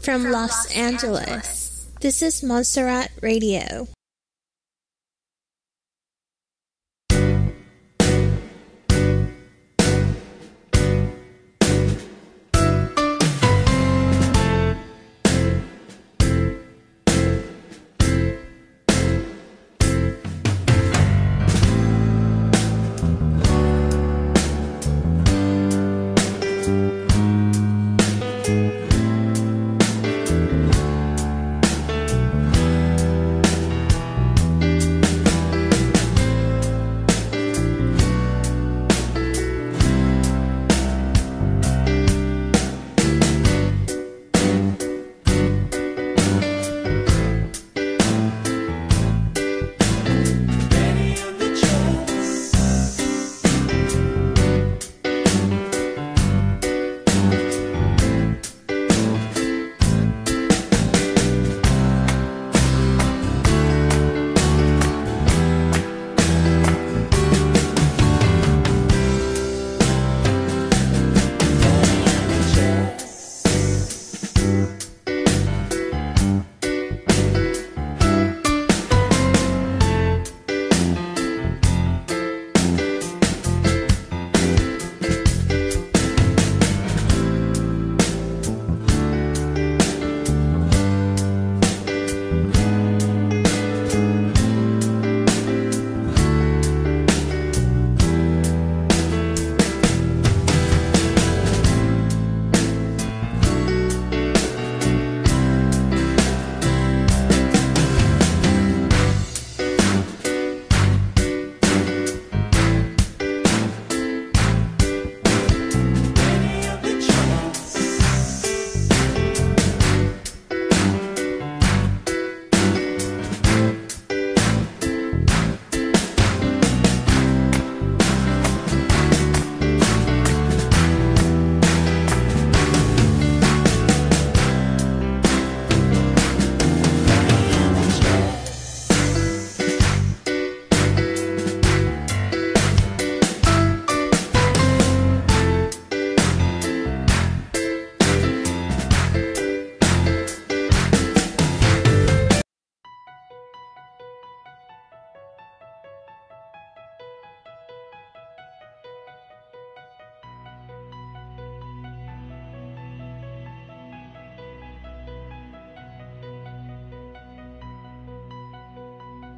from Los Angeles. This is Montserrat Radio.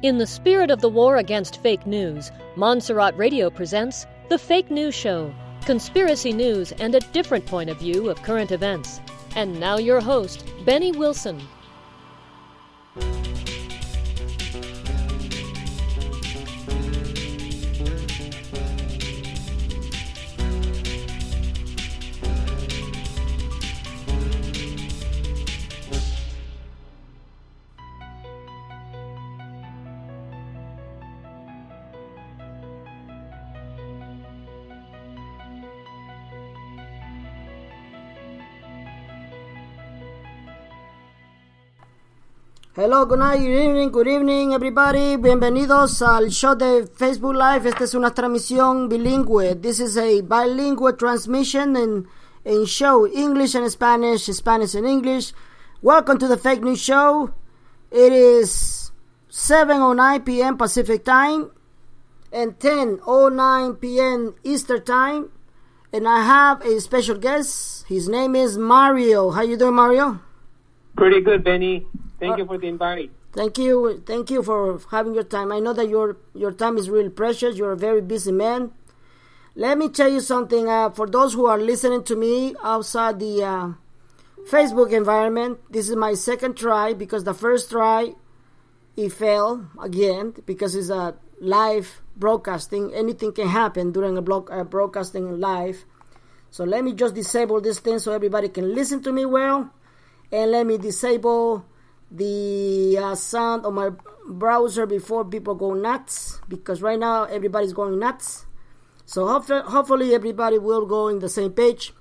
In the spirit of the war against fake news, Montserrat Radio presents The Fake News Show, conspiracy news and a different point of view of current events. And now your host, Benny Wilson. Hello, good evening, everybody. Bienvenidos al show de Facebook Live. Esta es una transmisión bilingüe. This is a bilingual transmission in show English and Spanish, Spanish and English. Welcome to the Fake News Show. It is 7:09 p.m. Pacific Time and 10:09 p.m. Eastern Time. And I have a special guest. His name is Mario. How you doing, Mario? Pretty good, Benny. Thank you for the invite. Thank you for having your time. I know that your time is really precious. You're a very busy man. Let me tell you something. For those who are listening to me outside the Facebook environment, this is my second try because the first try it failed again because it's a live broadcasting. Anything can happen during a broadcasting live. So let me just disable this thing so everybody can listen to me well, and let me disable the sound of my browser before people go nuts, because right now everybody's going nuts. So hopefully everybody will go in the same page.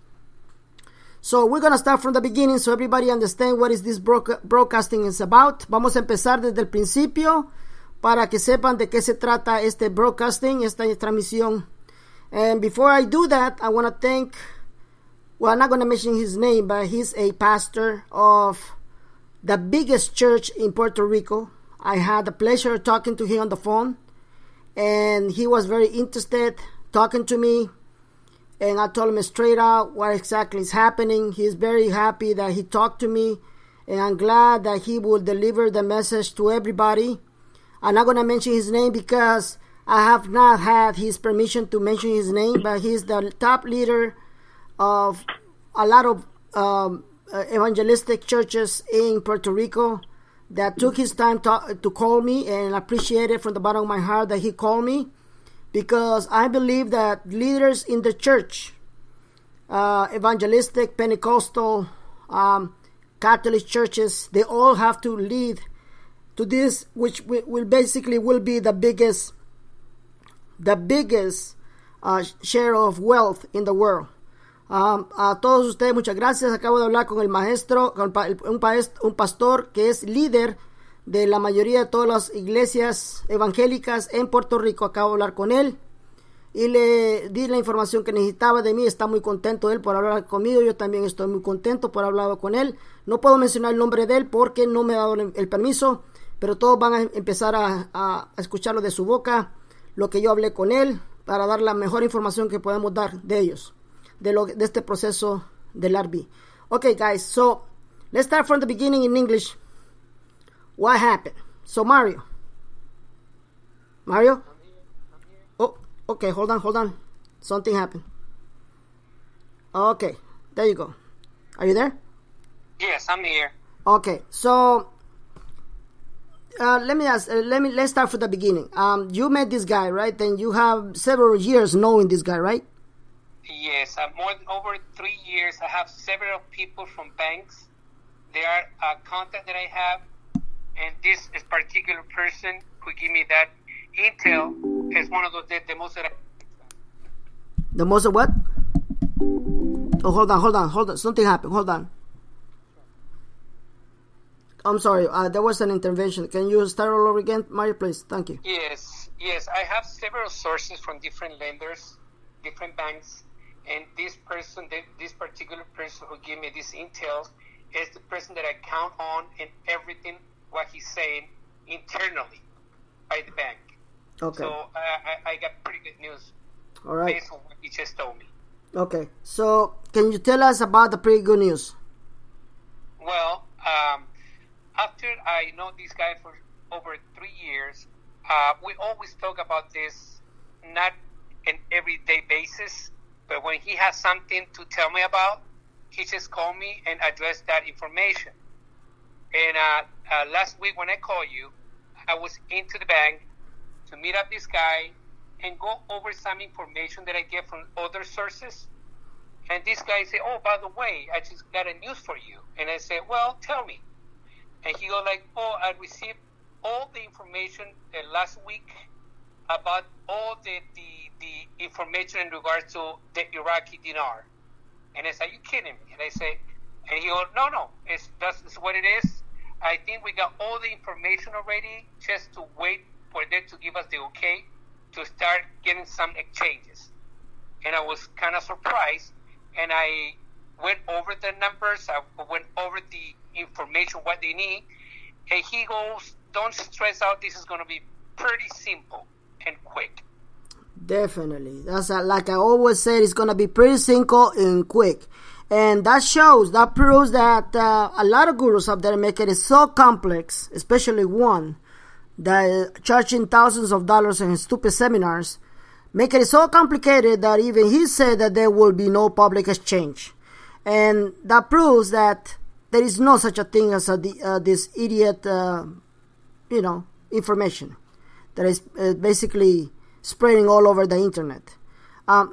So we're going to start from the beginning so everybody understand what is this broadcasting is about. Vamos a empezar desde el principio para que sepan de qué se trata este broadcasting, esta transmisión. And before I do that, I want to thank well, I'm not going to mention his name, but he's a pastor of the biggest church in Puerto Rico. I had the pleasure of talking to him on the phone, and he was very interested talking to me, and I told him straight out what exactly is happening. He's very happy that he talked to me, and I'm glad that he will deliver the message to everybody. I'm not going to mention his name because I have not had his permission to mention his name, but he's the top leader of a lot of evangelistic churches in Puerto Rico that took his time to call me, and I appreciate it from the bottom of my heart that he called me, because I believe that leaders in the church, evangelistic, Pentecostal, Catholic churches, they all have to lead to this, which will be the biggest share of wealth in the world. A todos ustedes, muchas gracias. Acabo de hablar con el maestro, un pastor que es líder de la mayoría de todas las iglesias evangélicas en Puerto Rico. Acabo de hablar con él y le di la información que necesitaba de mí. Está muy contento él por hablar conmigo. Yo también estoy muy contento por haber hablado con él. No puedo mencionar el nombre de él porque no me ha dado el permiso, pero todos van a empezar a escucharlo de su boca, lo que yo hablé con él, para dar la mejor información que podemos dar de ellos, de este proceso del RV. Okay, guys, so let's start from the beginning in English. What happened? So Mario? I'm here. Oh, okay, hold on. Something happened. Okay, there you go. Are you there? Yes, I'm here. Okay, so let's start from the beginning. You met this guy, right? Then you have several years knowing this guy, right? Yes, over 3 years. I have several people from banks. They are a contact that I have, and this is particular person who gave me that intel is one of the most that the most of what? Oh, hold on. Something happened. Hold on. I'm sorry. There was an intervention. Can you start all over again, Mario, please? Thank you. Yes. I have several sources from different lenders, different banks. And this particular person who gave me this intel is the person that I count on in everything what he's saying internally by the bank. Okay. So I got pretty good news. All right. Based on what he just told me. Okay. So can you tell us about the pretty good news? Well, after I know this guy for over 3 years, we always talk about this, not an everyday basis, but when he has something to tell me about, he just called me and addressed that information. And last week when I called you, I was into the bank to meet up this guy and go over some information that I get from other sources. And this guy said, oh, by the way, I just got a news for you. And I said, well, tell me. And he goes like, oh, I received all the information last week about all the information in regards to the Iraqi dinar. And I said, are you kidding me? And I say, and he goes, no, that's what it is. I think we got all the information already, just to wait for them to give us the okay to start getting some exchanges. And I was kind of surprised, and I went over the numbers, I went over the information, what they need, and he goes, don't stress out, this is going to be pretty simple and quick. Definitely. That's like I always said, it's going to be pretty simple and quick. And that proves that a lot of gurus out there make it so complex, especially one that charging thousands of dollars in stupid seminars, make it so complicated that even he said that there will be no public exchange. And that proves that there is no such a thing as this idiot, information that is basically spreading all over the internet.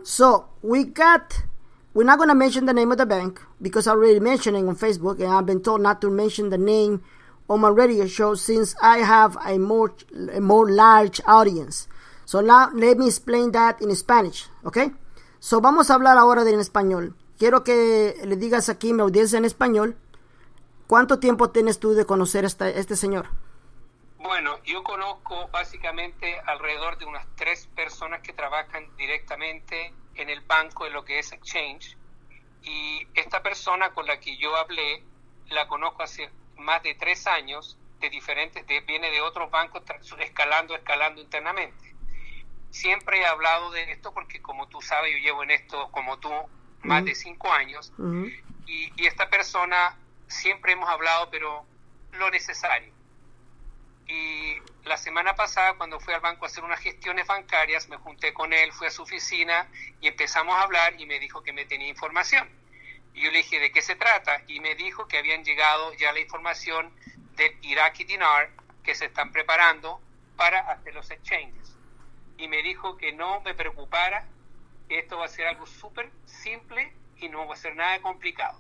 So we're not going to mention the name of the bank because I already mentioned it on Facebook, and I've been told not to mention the name on my radio show since I have a more large audience. So now let me explain that in Spanish, okay? So vamos a hablar ahora en español. Quiero que le digas aquí mi audiencia en español, ¿cuánto tiempo tienes tú de conocer a este señor? Bueno, yo conozco básicamente alrededor de unas 3 personas que trabajan directamente en el banco de lo que es Exchange, Y esta persona con la que yo hablé, la conozco hace más de 3 años, viene de otros bancos, escalando internamente. Siempre he hablado de esto porque, como tú sabes, yo llevo en esto, como tú, más de 5 años. Y esta persona, siempre hemos hablado, pero lo necesario. Y la semana pasada, cuando fui al banco a hacer unas gestiones bancarias, me junté con él, fui a su oficina y empezamos a hablar, y me dijo que me tenía información. Y yo le dije, ¿de qué se trata? Y me dijo que habían llegado ya la información del Iraqi dinar, que se están preparando para hacer los exchanges. Y me dijo que no me preocupara, que esto va a ser algo súper simple y no va a ser nada complicado.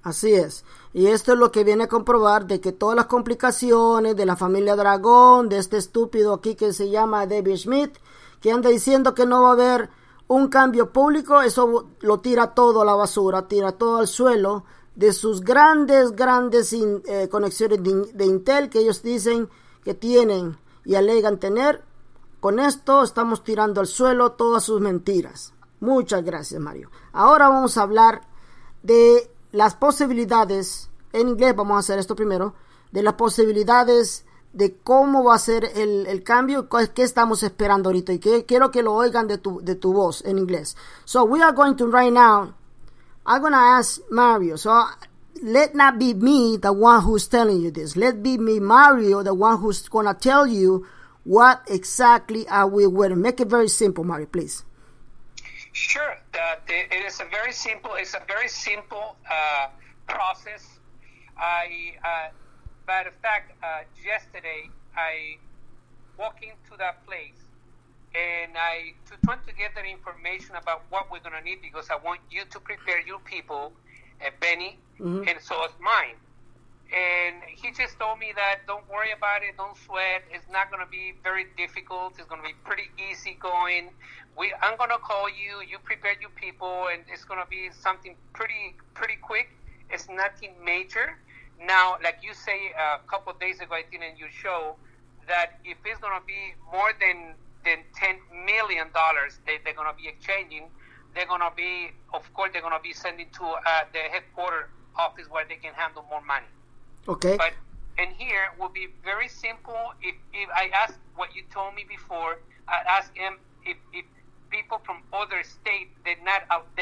Así es. Y esto es lo que viene a comprobar de que todas las complicaciones de la familia Dragón, de este estúpido aquí que se llama David Schmidt, que anda diciendo que no va a haber un cambio público, eso lo tira todo a la basura, tira todo al suelo de sus grandes conexiones de Intel que ellos dicen que tienen y alegan tener. Con esto estamos tirando al suelo todas sus mentiras. Muchas gracias, Mario. Ahora vamos a hablar de las posibilidades, en inglés vamos a hacer esto primero, de las posibilidades de cómo va a ser el cambio, qué estamos esperando ahorita, y que quiero que lo oigan de tu voz en inglés. So we are going to right now, I'm going to ask Mario, so let not be me the one who's telling you this, let be me, Mario, the one who's going to tell you what exactly are we wearing. Make it very simple, Mario, please. Sure. It is a very simple. It's a very simple process. Matter of fact, yesterday I walked into that place and I trying to get that information about what we're going to need, because I want you to prepare your people, Benny, and so is mine. And he just told me that don't worry about it, don't sweat. It's not going to be very difficult. It's going to be pretty easy going. I'm going to call you. You prepare your people, and it's going to be something pretty quick. It's nothing major. Now, like you say a couple of days ago, I think in your show, that if it's going to be more than $10 million they're going to be exchanging, they're going to be, of course, they're going to be sending to the headquarter office where they can handle more money. Okay. But in here will be very simple. If I ask what you told me before, I ask him if people from other states they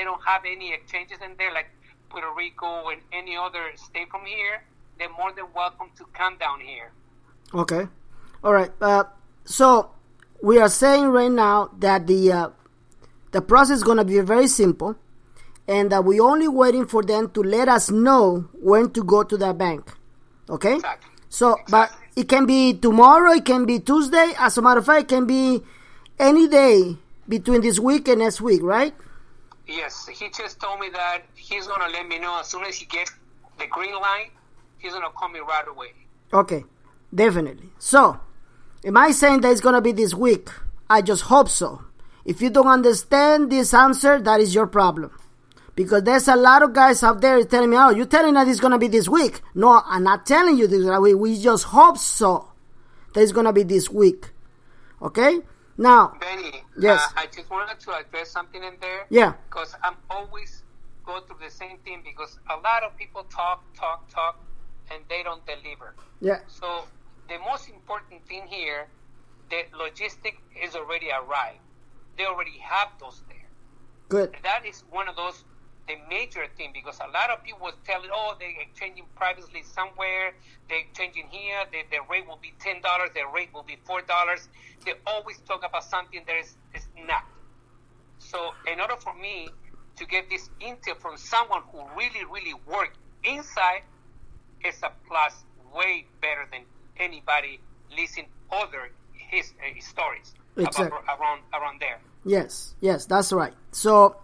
don't have any exchanges in there, like Puerto Rico and any other state from here, they're more than welcome to come down here. Okay. All right. So we are saying right now that the process is going to be very simple, and that we're only waiting for them to let us know when to go to the bank. Okay? Exactly. So, exactly. But it can be tomorrow, it can be Tuesday. As a matter of fact, it can be any day between this week and next week, right? Yes. He just told me that he's going to let me know as soon as he gets the green light, he's going to call me right away. Okay. Definitely. So, am I saying that it's going to be this week? I just hope so. If you don't understand this answer, that is your problem. Because there's a lot of guys out there telling me, oh, you're telling that it's going to be this week. No, I'm not telling you this week. We just hope so that it's going to be this week. Okay? Now, Benny, yes. I just wanted to address something in there. Yeah. Because I'm always go through the same thing, because a lot of people talk, and they don't deliver. Yeah. So the most important thing here, the logistic is already arrived. They already have those there. Good. That is one of those, the major thing, because a lot of people was telling, oh, they're exchanging privately somewhere, they're exchanging here, the rate will be $10, the rate will be $4. They always talk about something that is not. So in order for me to get this intel from someone who really worked inside, it's a plus way better than anybody listening other his stories. Exactly. around there. Yes, that's right. So,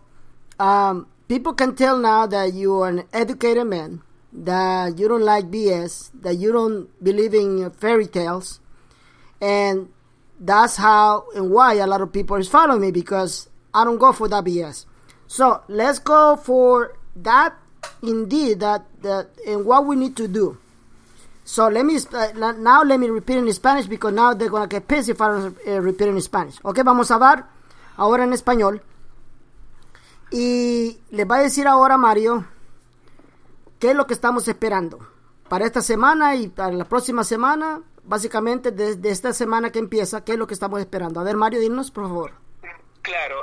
people can tell now that you are an educated man, that you don't like BS, that you don't believe in fairy tales, and that's how and why a lot of people is following me, because I don't go for that BS. So, let's go for that, indeed, that and what we need to do. So let me repeat in Spanish, because now they're going to get pissed if I don't repeat in Spanish. Ok, vamos a hablar ahora en español. Y les va a decir ahora Mario qué es lo que estamos esperando para esta semana y para la próxima semana. Básicamente desde esta semana que empieza, qué es lo que estamos esperando. A ver, Mario, dinos por favor. Claro,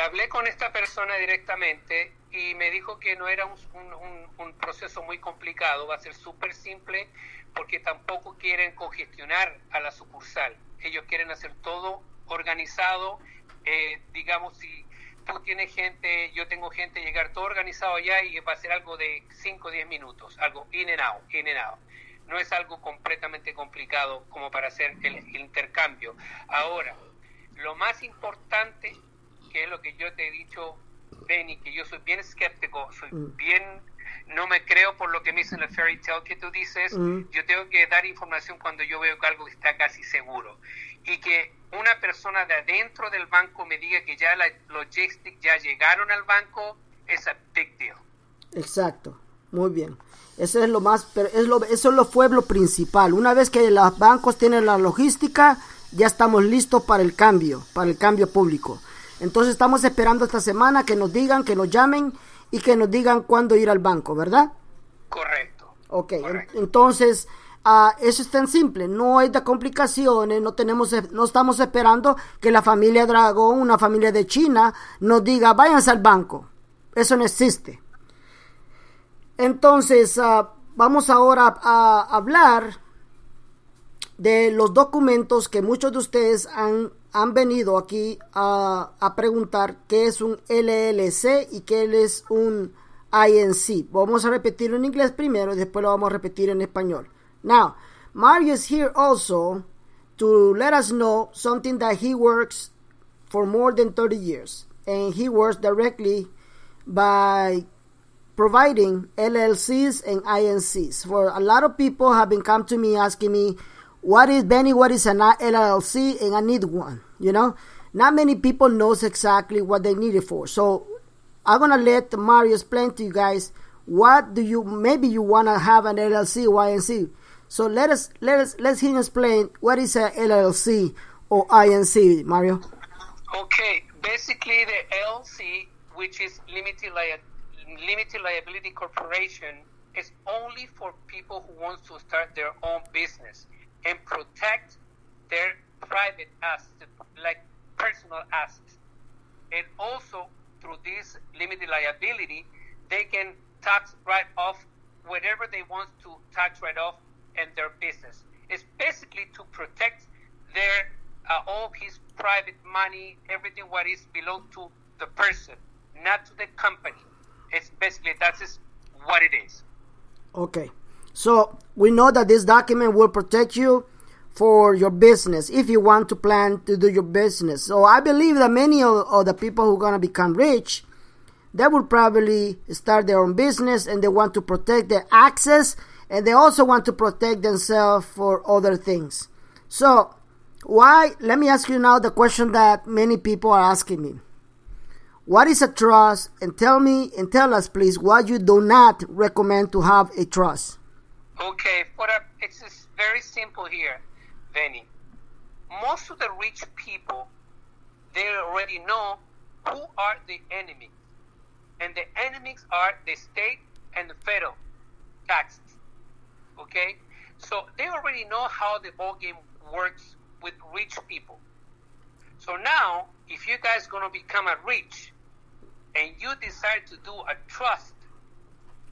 hablé con esta persona directamente y me dijo que no era un proceso muy complicado, va a ser súper simple porque tampoco quieren congestionar a la sucursal. Ellos quieren hacer todo organizado, digamos, si tú tienes gente, yo tengo gente, llegar todo organizado allá y va a ser algo de 5 o 10 minutos, algo in and out, in and out. No es algo completamente complicado como para hacer el intercambio. Ahora, lo más importante, que es lo que yo te he dicho, Benny, que yo soy bien escéptico, no me creo por lo que me dicen el fairy tale que tú dices. Yo tengo que dar información cuando yo veo que algo está casi seguro. Y que una persona de adentro del banco me diga que ya los joysticks ya llegaron al banco, es a big deal. Exacto, muy bien. Eso es lo más, eso fue lo principal. Una vez que los bancos tienen la logística, ya estamos listos para el cambio público. Entonces estamos esperando esta semana que nos digan, que nos llamen y que nos digan cuándo ir al banco, ¿verdad? Correcto. Ok, correcto. Entonces eso es tan simple, no hay de complicaciones, no estamos esperando que la familia Dragón, una familia de China, nos diga váyanse al banco. Eso no existe. Entonces vamos ahora a hablar de los documentos que muchos de ustedes han venido aquí a preguntar qué es un LLC y qué es un INC. Vamos a repetirlo en inglés primero y después lo vamos a repetir en español. Now, Mario is here also to let us know something that he works for more than 30 years. And he works directly by providing LLCs and INCs. For a lot of people have been come to me asking me, what is an LLC, and I need one, you know? Not many people knows exactly what they need it for. So I'm going to let Mario explain to you guys maybe you want to have an LLC or INC. So let's him explain what is a LLC or INC, Mario. Okay, basically the LLC, which is limited liability corporation, is only for people who want to start their own business and protect their private assets, like personal assets. And also, through this limited liability, they can tax write off whatever they want to tax write off in their business. It's basically to protect their all of his private money, everything what is belong to the person, not to the company. It's basically that's what it is. Okay. So we know that this document will protect you for your business if you want to plan to do your business. So I believe that many of the people who are going to become rich, they will probably start their own business and they want to protect their access and they also want to protect themselves for other things. So let me ask you now the question that many people are asking me. What is a trust? And tell us please why you do not recommend to have a trust. Okay, it's very simple here, Benny. Most of the rich people, they already know who are the enemies. And the enemies are the state and the federal taxes. Okay? So they already know how the ball game works with rich people. So now, if you guys going to become a rich and you decide to do a trust,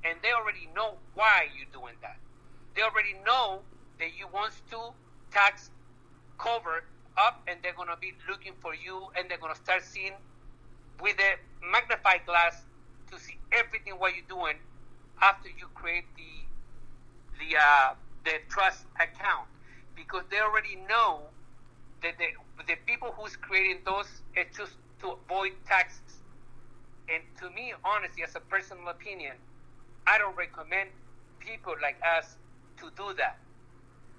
and they already know why you're doing that. They already know that you want to tax cover up, and they're going to be looking for you, and they're going to start seeing with a magnifying glass to see everything what you're doing after you create the trust account, because they already know that the people who's creating those is just to avoid taxes. And to me, honestly, as a personal opinion, I don't recommend people like us to do that,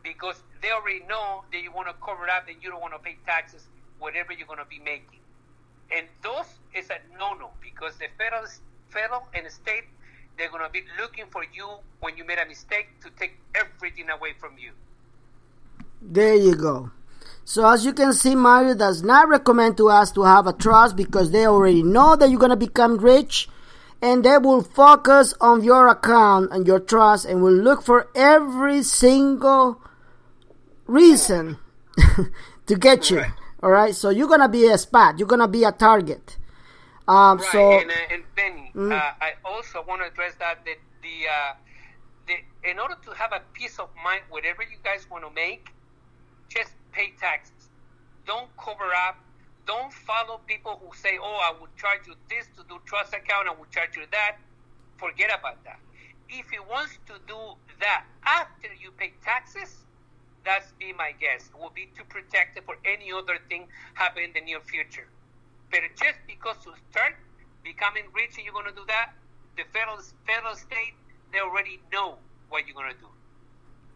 because they already know that you want to cover it up and you don't want to pay taxes, whatever you're going to be making. And those is a no-no, because the federal and state, they're going to be looking for you when you made a mistake to take everything away from you. There you go. So as you can see, Mario does not recommend to us to have a trust because they already know that you're going to become rich, and they will focus on your account and your trust and will look for every single reason to get you. All right, so you're going to be a spot. You're going to be a target. Right, so and Benny, I also want to address that in order to have a peace of mind, whatever you guys want to make, just pay taxes. Don't cover up. Don't follow people who say, "Oh, I will charge you this to do trust account. I will charge you that." Forget about that. If you want to do that after you pay taxes, that's be my guess. It will be to protect it for any other thing happen in the near future. But just because you start becoming rich and you're going to do that, the federal state, they already know what you're going to do.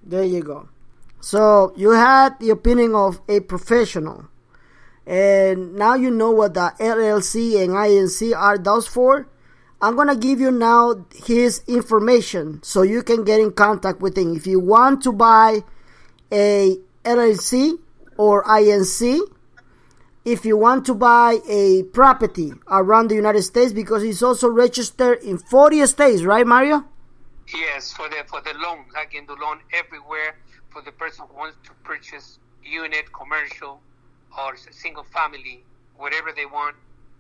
There you go. So you had the opinion of a professional, and now you know what the LLC and INC are those for. I'm going to give you now his information so you can get in contact with him. If you want to buy a LLC or INC, if you want to buy a property around the United States, because it's also registered in 40 states, right, Mario? Yes, for the loan. I can do loan everywhere for the person who wants to purchase unit, commercial, or single family, whatever they want.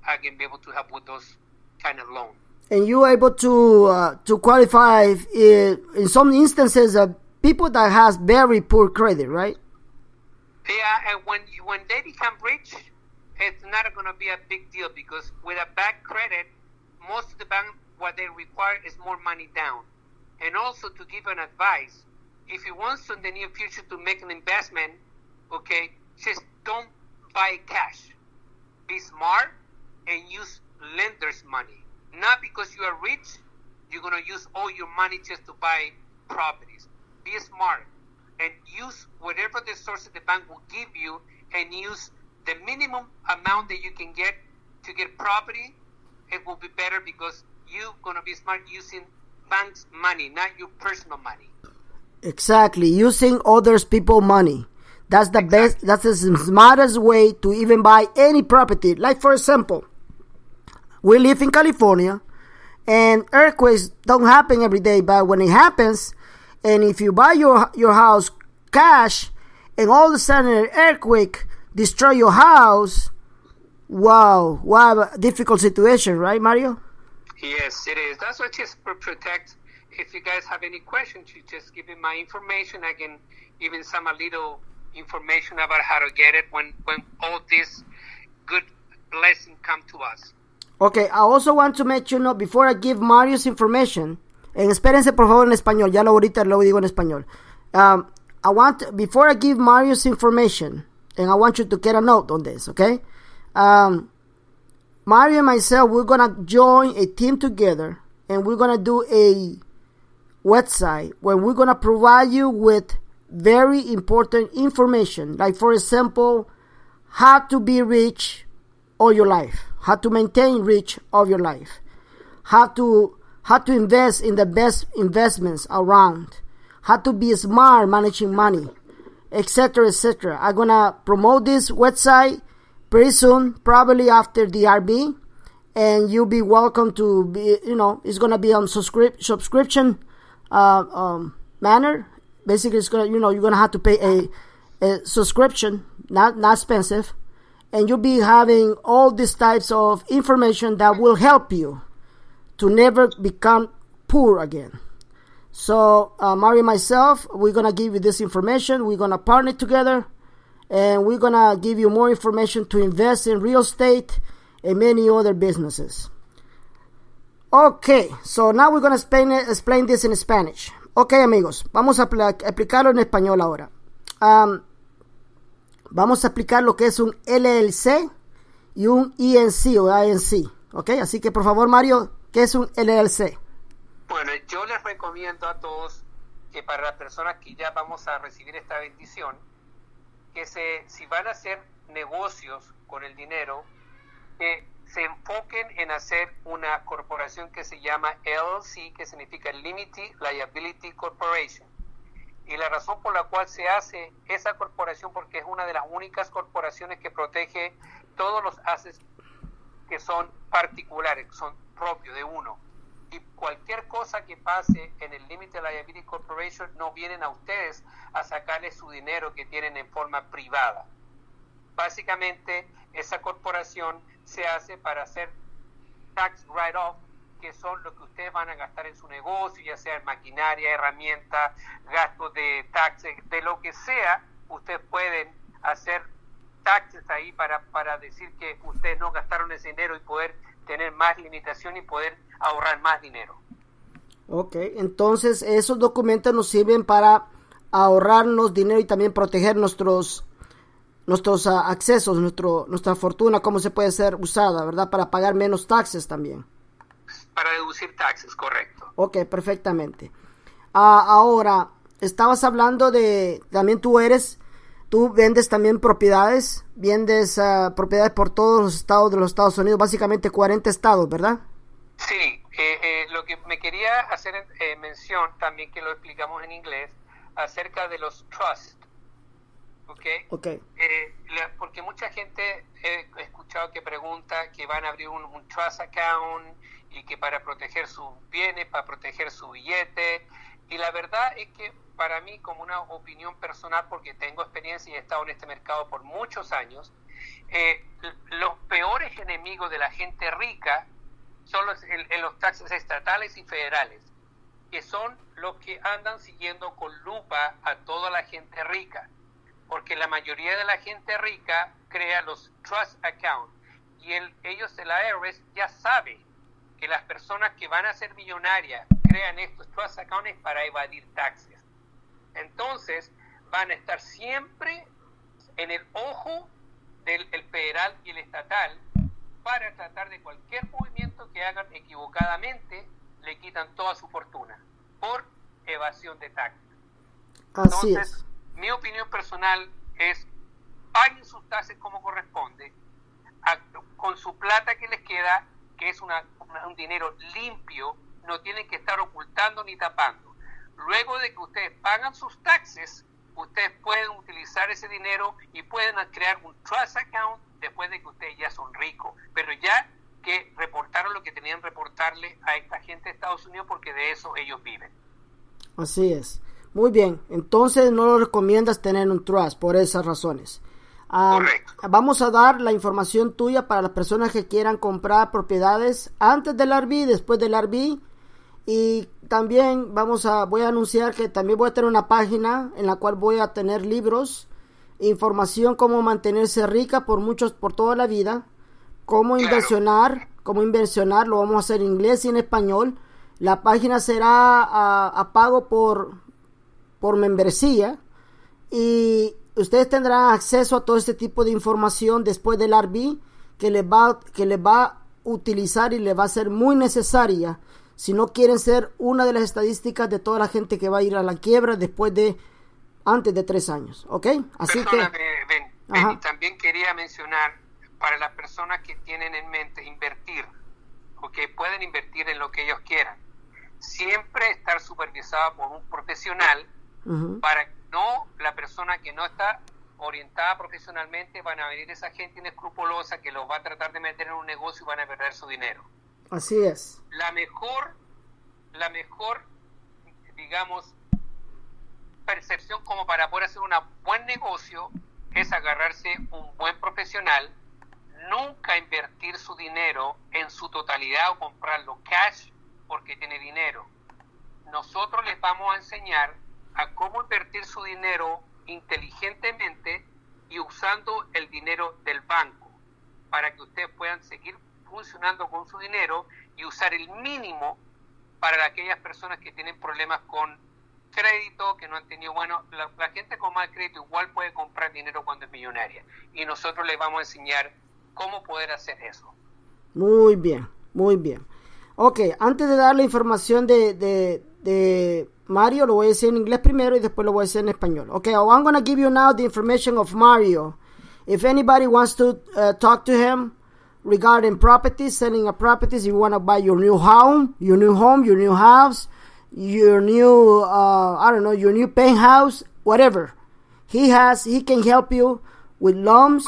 I can be able to help with those kind of loan. And you're able to qualify in some instances of people that has very poor credit, right? Yeah, and when they become rich, it's not going to be a big deal because with a bad credit, most of the bank, what they require is more money down. And also to give an advice, if you want in the near future to make an investment, okay, just don't buy cash. Be smart and use lenders' money. Not because you are rich, you're going to use all your money just to buy properties. Be smart and use whatever the source of the bank will give you, and use the minimum amount that you can get to get property. It will be better because you're going to be smart using bank's money, not your personal money. Exactly, using others people's money. That's the best. That's the smartest way to even buy any property. Like, for example, we live in California, and earthquakes don't happen every day, but when it happens, and if you buy your house cash, and all of a sudden an earthquake destroy your house, wow, what a difficult situation, right, Mario? Yes, it is. That's what just protect. If you guys have any questions, you just give me my information. I can even some a little information about how to get it when all this good blessing come to us. Okay, I also want to let you know, before I give Mario's information, and espérense por favor en español, ya lo ahorita lo digo en español. Before I give Mario's information, and I want you to get a note on this, okay? Mario and myself, we're gonna join a team together, and we're gonna do a website where we're gonna provide you with very important information, like, for example, how to be rich all your life, how to maintain rich all your life, how to invest in the best investments around, how to be smart managing money, etc., etc. I'm gonna promote this website pretty soon, probably after the RB, and you'll be welcome to be, it's gonna be on subscription manner. Basically, it's gonna, you're gonna have to pay a subscription, not expensive, and you'll be having all these types of information that will help you to never become poor again. So Mario and myself, we're gonna give you this information. We're gonna partner together, and we're gonna give you more information to invest in real estate and many other businesses. Okay, so now we're gonna explain this in Spanish. Okay, amigos, vamos a explicarlo en español ahora. Vamos a explicar lo que es un LLC y un ENC o INC. Ok, así que por favor, Mario, ¿qué es un LLC? Bueno, yo les recomiendo a todos que para las personas que ya vamos a recibir esta bendición, que si van a hacer negocios con el dinero, que se enfoquen en hacer una corporación que se llama LLC, que significa Limited Liability Corporation. Y la razón por la cual se hace esa corporación, porque es una de las únicas corporaciones que protege todos los assets que son particulares, que son propios de uno. Y cualquier cosa que pase en el Limited Liability Corporation no vienen a ustedes a sacarles su dinero que tienen en forma privada. Básicamente, esa corporación se hace para hacer tax write-off, que son lo que ustedes van a gastar en su negocio, ya sea en maquinaria, herramientas, gastos de taxes, de lo que sea. Ustedes pueden hacer taxes ahí para decir que ustedes no gastaron ese dinero y poder tener más limitación y poder ahorrar más dinero. Ok, entonces esos documentos nos sirven para ahorrarnos dinero y también proteger nuestros accesos, nuestra fortuna, cómo se puede ser usada, ¿verdad? Para pagar menos taxes también. Para deducir taxes, correcto. Ok, perfectamente. Ahora, estabas hablando de, también tú vendes también propiedades, vendes propiedades por todos los estados de los Estados Unidos, básicamente 40 estados, ¿verdad? Sí, lo que me quería hacer mención también, que lo explicamos en inglés, acerca de los trusts. Okay. Porque mucha gente he escuchado que pregunta que van a abrir un trust account y que para proteger sus bienes, para proteger su billete, y la verdad es que para mí, como una opinión personal, porque tengo experiencia y he estado en este mercado por muchos años, los peores enemigos de la gente rica son los taxes estatales y federales, que son los que andan siguiendo con lupa a toda la gente rica. Porque la mayoría de la gente rica crea los trust accounts y ellos, el IRS, ya sabe que las personas que van a ser millonarias crean estos trust accounts para evadir taxes. Entonces, van a estar siempre en el ojo del federal y el estatal para tratar de cualquier movimiento que hagan equivocadamente, le quitan toda su fortuna por evasión de taxes. Así es. Mi opinión personal es: paguen sus taxes como corresponde, con su plata que les queda, que es un dinero limpio, no tienen que estar ocultando ni tapando. Luego de que ustedes pagan sus taxes, ustedes pueden utilizar ese dinero y pueden crear un trust account después de que ustedes ya son ricos, pero ya que reportaron lo que tenían que reportarle a esta gente de Estados Unidos, porque de eso ellos viven. Así es. Muy bien, entonces no lo recomiendas tener un trust por esas razones. Correcto. Vamos a dar la información tuya para las personas que quieran comprar propiedades antes del RV, después del RV. Y también voy a anunciar que también voy a tener una página en la cual voy a tener libros, información cómo mantenerse rica por toda la vida, cómo inversionar, lo vamos a hacer en inglés y en español. La página será a pago por membresía y ustedes tendrán acceso a todo este tipo de información después del RV que les va a utilizar y les va a ser muy necesaria si no quieren ser una de las estadísticas de toda la gente que va a ir a la quiebra antes de 3 años, ¿ok? Así que Ben, también quería mencionar para las personas que tienen en mente invertir, o que pueden invertir en lo que ellos quieran, siempre estar supervisado por un profesional. Para que la persona que no está orientada profesionalmente, van a venir esa gente inescrupulosa que los va a tratar de meter en un negocio y van a perder su dinero. Así es. La mejor, digamos, percepción como para poder hacer un buen negocio es agarrarse un buen profesional, nunca invertir su dinero en su totalidad o comprarlo cash porque tiene dinero. Nosotros les vamos a enseñar a cómo invertir su dinero inteligentemente y usando el dinero del banco para que ustedes puedan seguir funcionando con su dinero y usar el mínimo para aquellas personas que tienen problemas con crédito, que no han tenido, la gente con mal crédito igual puede comprar dinero cuando es millonaria, y nosotros les vamos a enseñar cómo poder hacer eso. Muy bien, muy bien. Ok, antes de dar la información de Mario, lo voy a decir en inglés primero y después lo voy a decir en español. Okay, I'm going to give you now the information of Mario. If anybody wants to talk to him regarding properties, selling a properties, you want to buy your new home, your new house, your new, I don't know, your new penthouse, whatever. He can help you with loans.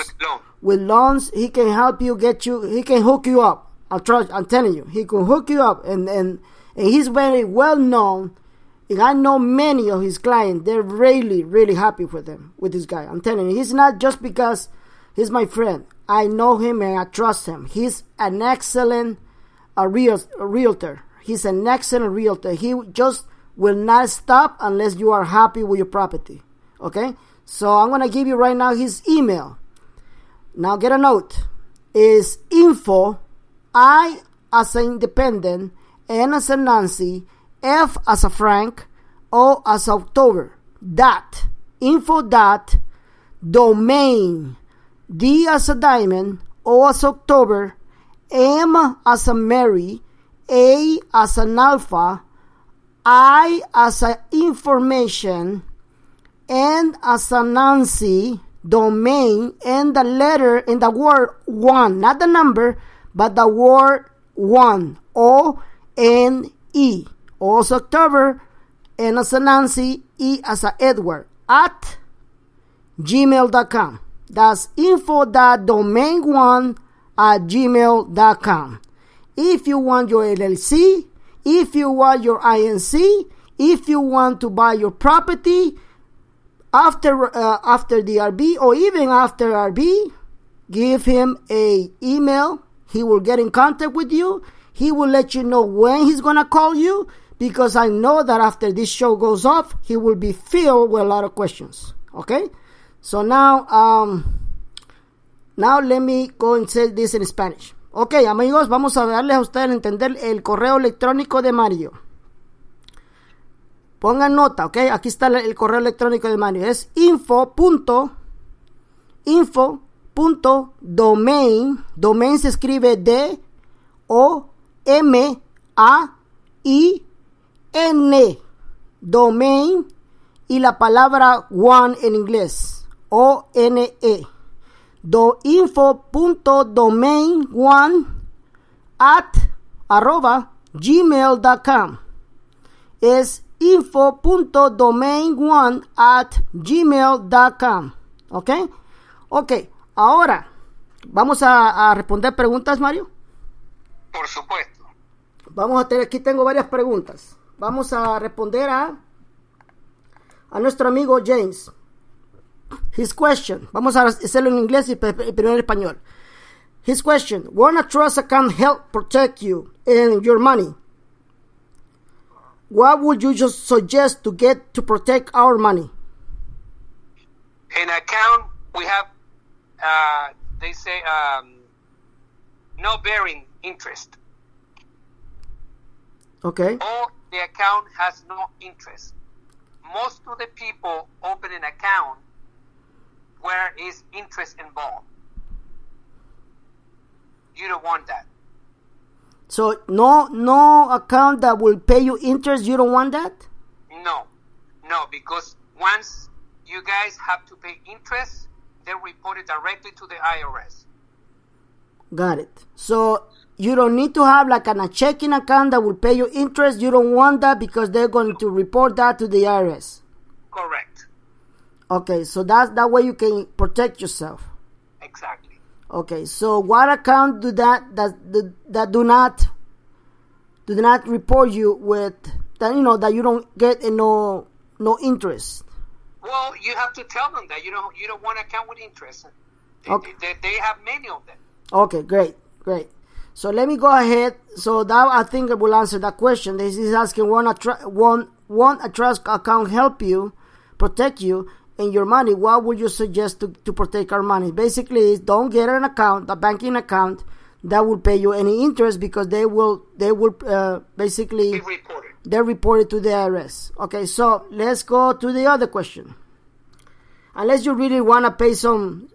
With loans, he can help you he can hook you up. I'm telling you, he can hook you up, and he's very well known. And I know many of his clients, they're really, really happy with this guy. I'm telling you, he's not just because he's my friend. I know him and I trust him. He's an excellent realtor. He's an excellent realtor. He just will not stop unless you are happy with your property. Okay? So I'm going to give you right now his email. Now get a note. Is info, I as an independent, N as a Nancy, F as a Frank, O as October, info domain, D as a diamond, O as October, M as a Mary, A as an alpha, I as a information, N as a Nancy, domain, and the letter in the word one, not the number, but the word one, O-N-E. Also October, N as a Nancy, E as a Edward, at gmail.com. That's info.domain1 at gmail.com. If you want your LLC, if you want your INC, if you want to buy your property after the RB or even after RB, give him a email. He will get in contact with you. He will let you know when he's going to call you, because I know that after this show goes off, he will be filled with a lot of questions. Okay? So now let me go and say this in Spanish. Ok, amigos, vamos a darles a ustedes a entender el correo electrónico de Mario. Pongan nota, ok, aquí está el correo electrónico de Mario. Es info.domain. Domain se escribe D-O-M-A-I-N. Domain y la palabra one en inglés. O-N-E. Info.domain1 @gmail.com. Es info.domain1 @gmail.com. ¿Ok? Ok, ahora vamos a responder preguntas, Mario. Por supuesto. Aquí tengo varias preguntas. Vamos a responder a nuestro amigo James. His question. Vamos a hacerlo en inglés y primero en español. His question. Won't a trust account help protect you and your money? What would you just suggest to get to protect our money? In account, we have, they say, no bearing interest. Okay. Or the account has no interest. Most of the people open an account where is interest involved. You don't want that. So no account that will pay you interest, you don't want that? No, because once you guys have to pay interest, they report it directly to the IRS. Got it. So you don't need to have like a checking account that will pay you interest. You don't want that because they're going to report that to the IRS. Correct. Okay, so that way you can protect yourself. Exactly. Okay, so what account that do not report you with that, that you don't get no interest? Well, you have to tell them that you don't want an account with interest. Okay. They have many of them. Okay, great. So let me go ahead. So that I think it will answer that question. This is asking, won't a trust account help you protect you and your money? What would you suggest to protect our money? Basically, don't get an account, a banking account that will pay you any interest, because they will basically be reported. They're reported to the IRS. Okay, so let's go to the other question. Unless you really want to pay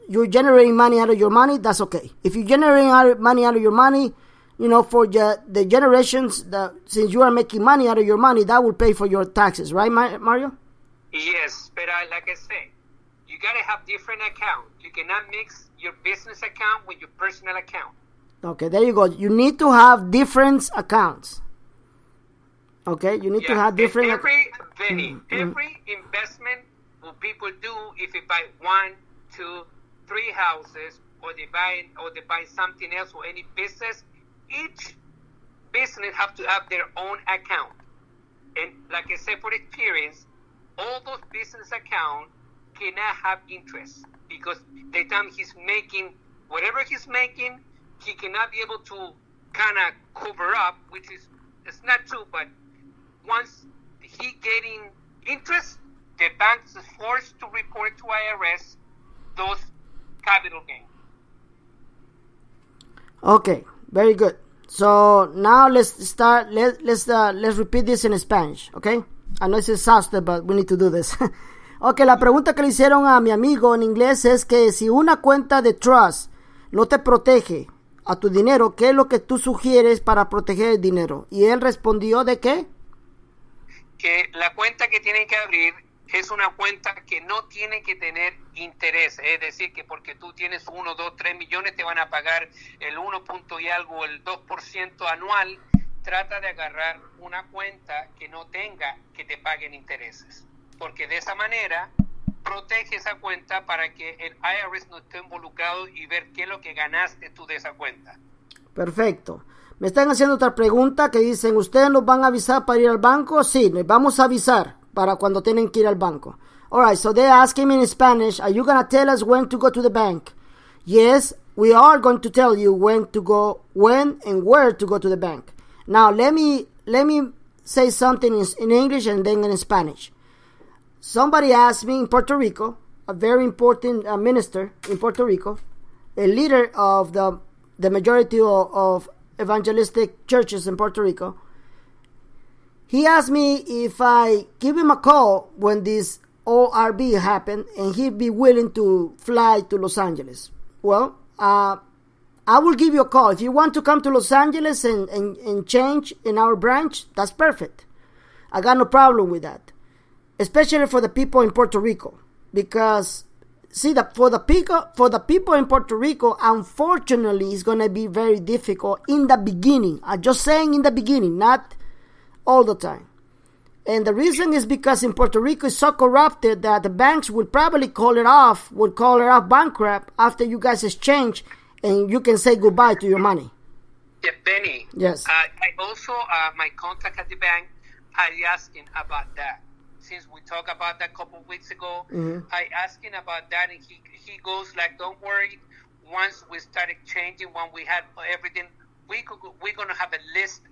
you're generating money out of your money, that's okay. If you're generating money out of your money, for the generations, since you are making money out of your money, that will pay for your taxes, right, Mario? Yes, but like I say, you got to have different accounts. You cannot mix your business account with your personal account. Okay, there you go. You need to have different accounts. Okay, you need to have different. Every investment what people do, if they buy 1, 2, 3 houses, or they buy something else, or any business, each business have to have their own account. And like I said, for experience, all those business accounts cannot have interest, because the time he's making whatever he's making, he cannot be able to kind of cover up, which is, it's not true, but once he getting interest, the bank is forced to report to IRS those capital gains. Okay, very good. So now let's start. Let's repeat this in Spanish. Okay, I know it's exhausted, but we need to do this. Okay, la pregunta que le hicieron a mi amigo en inglés es que si una cuenta de trust no te protege a tu dinero, ¿qué es lo que tú sugieres para proteger el dinero? Y él respondió de qué? Que la cuenta que tienen que abrir es una cuenta que no tiene que tener interés, es decir, que porque tú tienes 1, 2, 3 millones te van a pagar el 1 punto y algo, el 2% anual. Trata de agarrar una cuenta que no tenga que te paguen intereses, porque de esa manera protege esa cuenta para que el IRS no esté involucrado y ver qué es lo que ganaste tú de esa cuenta. Perfecto. Me están haciendo otra pregunta que dicen, ¿ustedes nos van a avisar para ir al banco? Sí, les vamos a avisar para cuando tienen que ir al banco. Alright, so they're asking me in Spanish, are you going to tell us when to go to the bank? Yes, we are going to tell you when and where to go to the bank. Now, let me say something in English and then in Spanish. Somebody asked me in Puerto Rico, a very important minister in Puerto Rico, a leader of the majority of evangelistic churches in Puerto Rico. He asked me if I give him a call when this ORB happened and he'd be willing to fly to Los Angeles. Well, I will give you a call. If you want to come to Los Angeles and change in our branch, that's perfect. I got no problem with that. Especially for the people in Puerto Rico. Because, see, for the people in Puerto Rico, unfortunately, it's going to be very difficult in the beginning. I'm just saying in the beginning, not all the time. And the reason is because in Puerto Rico it's so corrupted that the banks would probably call it off bankrupt after you guys exchange and you can say goodbye to your money. Yeah, Benny. Yes. I also, my contact at the bank, I asked him about that. Since we talked about that a couple of weeks ago, I asked him about that, and he goes like, don't worry, once we start exchanging, when we have everything, we're going to have a list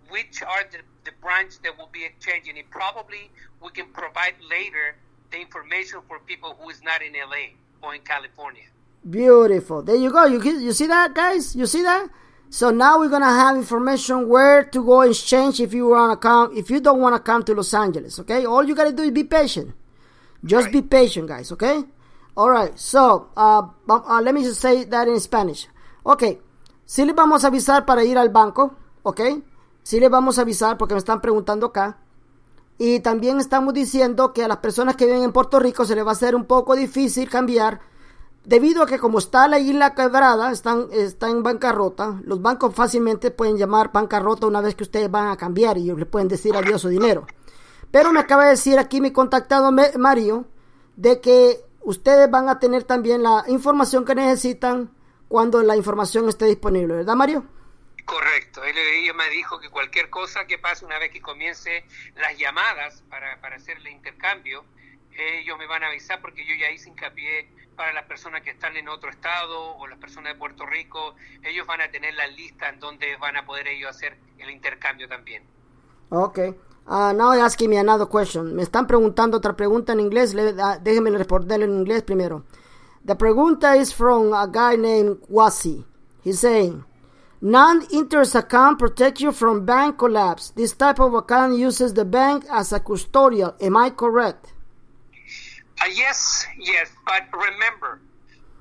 which are the branch that will be exchanging. And probably we can provide later the information for people who is not in LA or in California. Beautiful. There you go. You see that, guys? You see that? So now we're gonna have information where to go exchange if you don't want to come to Los Angeles. Okay. All you gotta do is be patient. Just be patient, guys. Okay. All right. So let me just say that in Spanish. Okay. Sí les vamos a avisar para ir al banco. Okay. Sí les vamos a avisar porque me están preguntando acá. Y también estamos diciendo que a las personas que viven en Puerto Rico se les va a hacer un poco difícil cambiar, debido a que como está la isla quebrada, está en bancarrota. Los bancos fácilmente pueden llamar bancarrota una vez que ustedes van a cambiar y le pueden decir adiós a su dinero. Pero me acaba de decir aquí mi contactado Mario de que ustedes van a tener también la información que necesitan cuando la información esté disponible, ¿verdad, Mario? Correcto. Ella me dijo que cualquier cosa que pase una vez que comience las llamadas para hacer el intercambio, ellos me van a avisar, porque yo ya hice hincapié para las personas que están en otro estado o las personas de Puerto Rico. Ellos van a tener la lista en donde van a poder ellos hacer el intercambio también. Okay. Now asking me another question. Me están preguntando otra pregunta en inglés. Déjenme responderle en inglés primero. The pregunta is from a guy named Wasi. He's saying, non-interest account protects you from bank collapse. This type of account uses the bank as a custodial. Am I correct? Yes, but remember,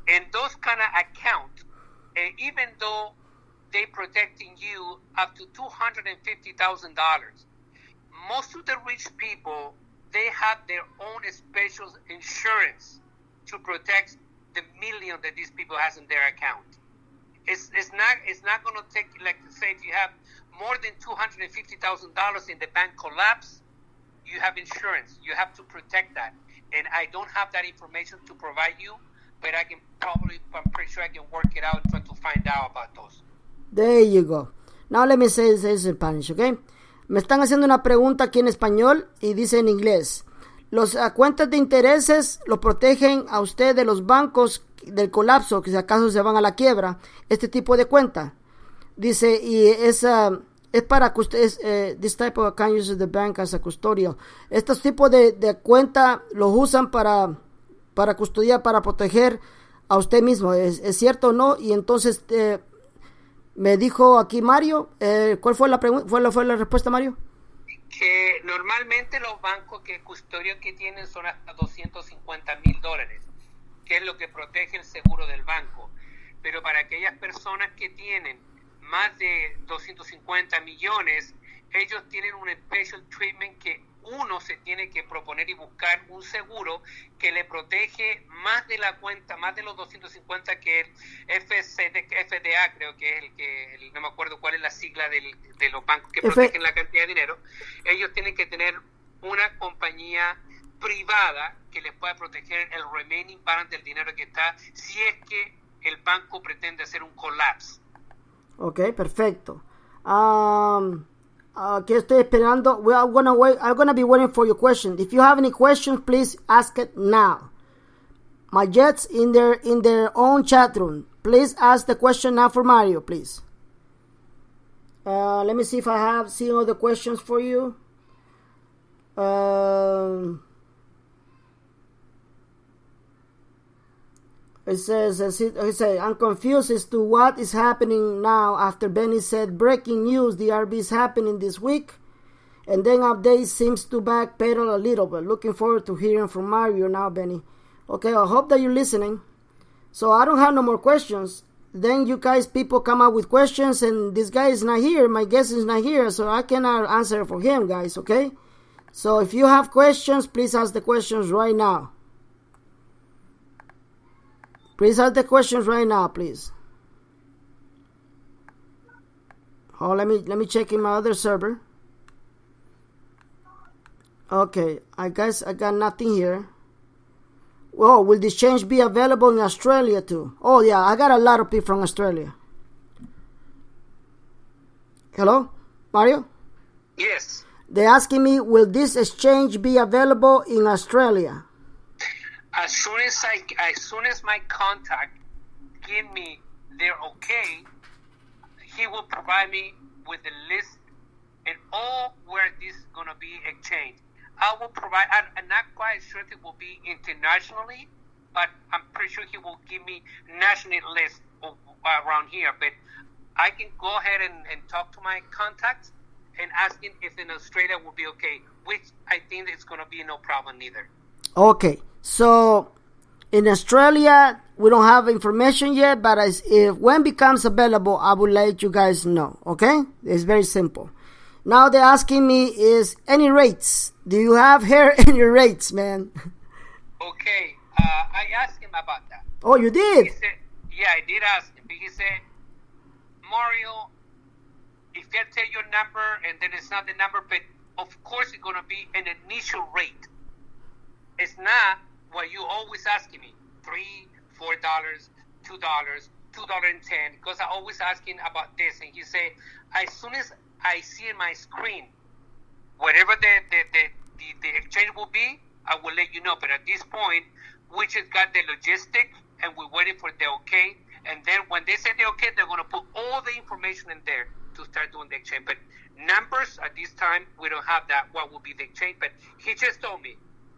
in those kind of accounts, even though they protecting you up to $250,000, most of the rich people, they have their own special insurance to protect the million that these people has in their account. It's not going to take, like, say, if you have more than $250,000 in the bank collapse, you have insurance. You have to protect that. And I don't have that information to provide you, but I'm pretty sure I can work it out and try to find out about those. There you go. Now let me say this in Spanish, okay? Me están haciendo una pregunta aquí en español y dice en inglés. Los cuentas de intereses lo protegen a usted de los bancos del colapso, que si acaso se van a la quiebra. Este tipo de cuenta. Dice, y es para que ustedes, this type of account uses the bank as a custodial. Estos tipos de cuenta los usan para custodiar, para proteger a usted mismo. ¿Es cierto o no? Y entonces me dijo aquí Mario, ¿cuál fue la pregunta? ¿Fue la respuesta, Mario? Que normalmente los bancos que custodian que tienen son hasta $250,000, que es lo que protege el seguro del banco. Pero para aquellas personas que tienen más de 250 millones, ellos tienen un special treatment que uno se tiene que proponer y buscar un seguro que le protege más de la cuenta, más de los 250, que el FDA, creo que es no me acuerdo cuál es la sigla de los bancos que protegen la cantidad de dinero. Ellos tienen que tener una compañía privada que les pueda proteger el remaining balance del dinero que está, si es que el banco pretende hacer un collapse. Ok, perfecto. Que estoy esperando. I'm gonna be waiting for your question. If you have any questions, please ask it now. My jets in their own chat room. Please ask the question now for Mario, please. Let me see if I have seen all the questions for you. It says, I'm confused as to what is happening now after Benny said, breaking news, the RB is happening this week. And then update seems to backpedal a little, but looking forward to hearing from Mario now, Benny. Okay, I hope that you're listening. So I don't have no more questions. Then you guys, people come up with questions, and this guy is not here. My guest is not here, so I cannot answer for him, guys, okay? So if you have questions, please ask the questions right now. Please ask the questions right now, please. Oh, let me check in my other server. Okay, I guess I got nothing here. Oh, will this change be available in Australia too? Oh yeah, I got a lot of people from Australia. Hello, Mario? Yes. They're asking me, will this exchange be available in Australia? As soon as my contact give me their okay, he will provide me with the list and all where this is going to be exchanged. I will provide, I'm not quite sure if it will be internationally, but I'm pretty sure he will give me national list around here. But I can go ahead and talk to my contacts and ask him if in Australia will be okay, which I think it's going to be no problem either. Okay, so in Australia, we don't have information yet, but when it becomes available, I will let you guys know, okay? It's very simple. Now they're asking me is any rates. Do you have here any rates, man? Okay, I asked him about that. Oh, you did? He said, yeah, I did ask him. He said, Mario, if you tell your number and then it's not the number, but of course it's going to be an initial rate. It's not what you always asking me, $3, $4, $2, $2.10, because I always asking about this, and he say, as soon as I see in my screen, whatever the exchange will be, I will let you know. But at this point, we just got the logistic, and we're waiting for the okay. And then when they say the okay, they're going to put all the information in there to start doing the exchange. But numbers at this time, we don't have that. What will be the exchange? But he just told me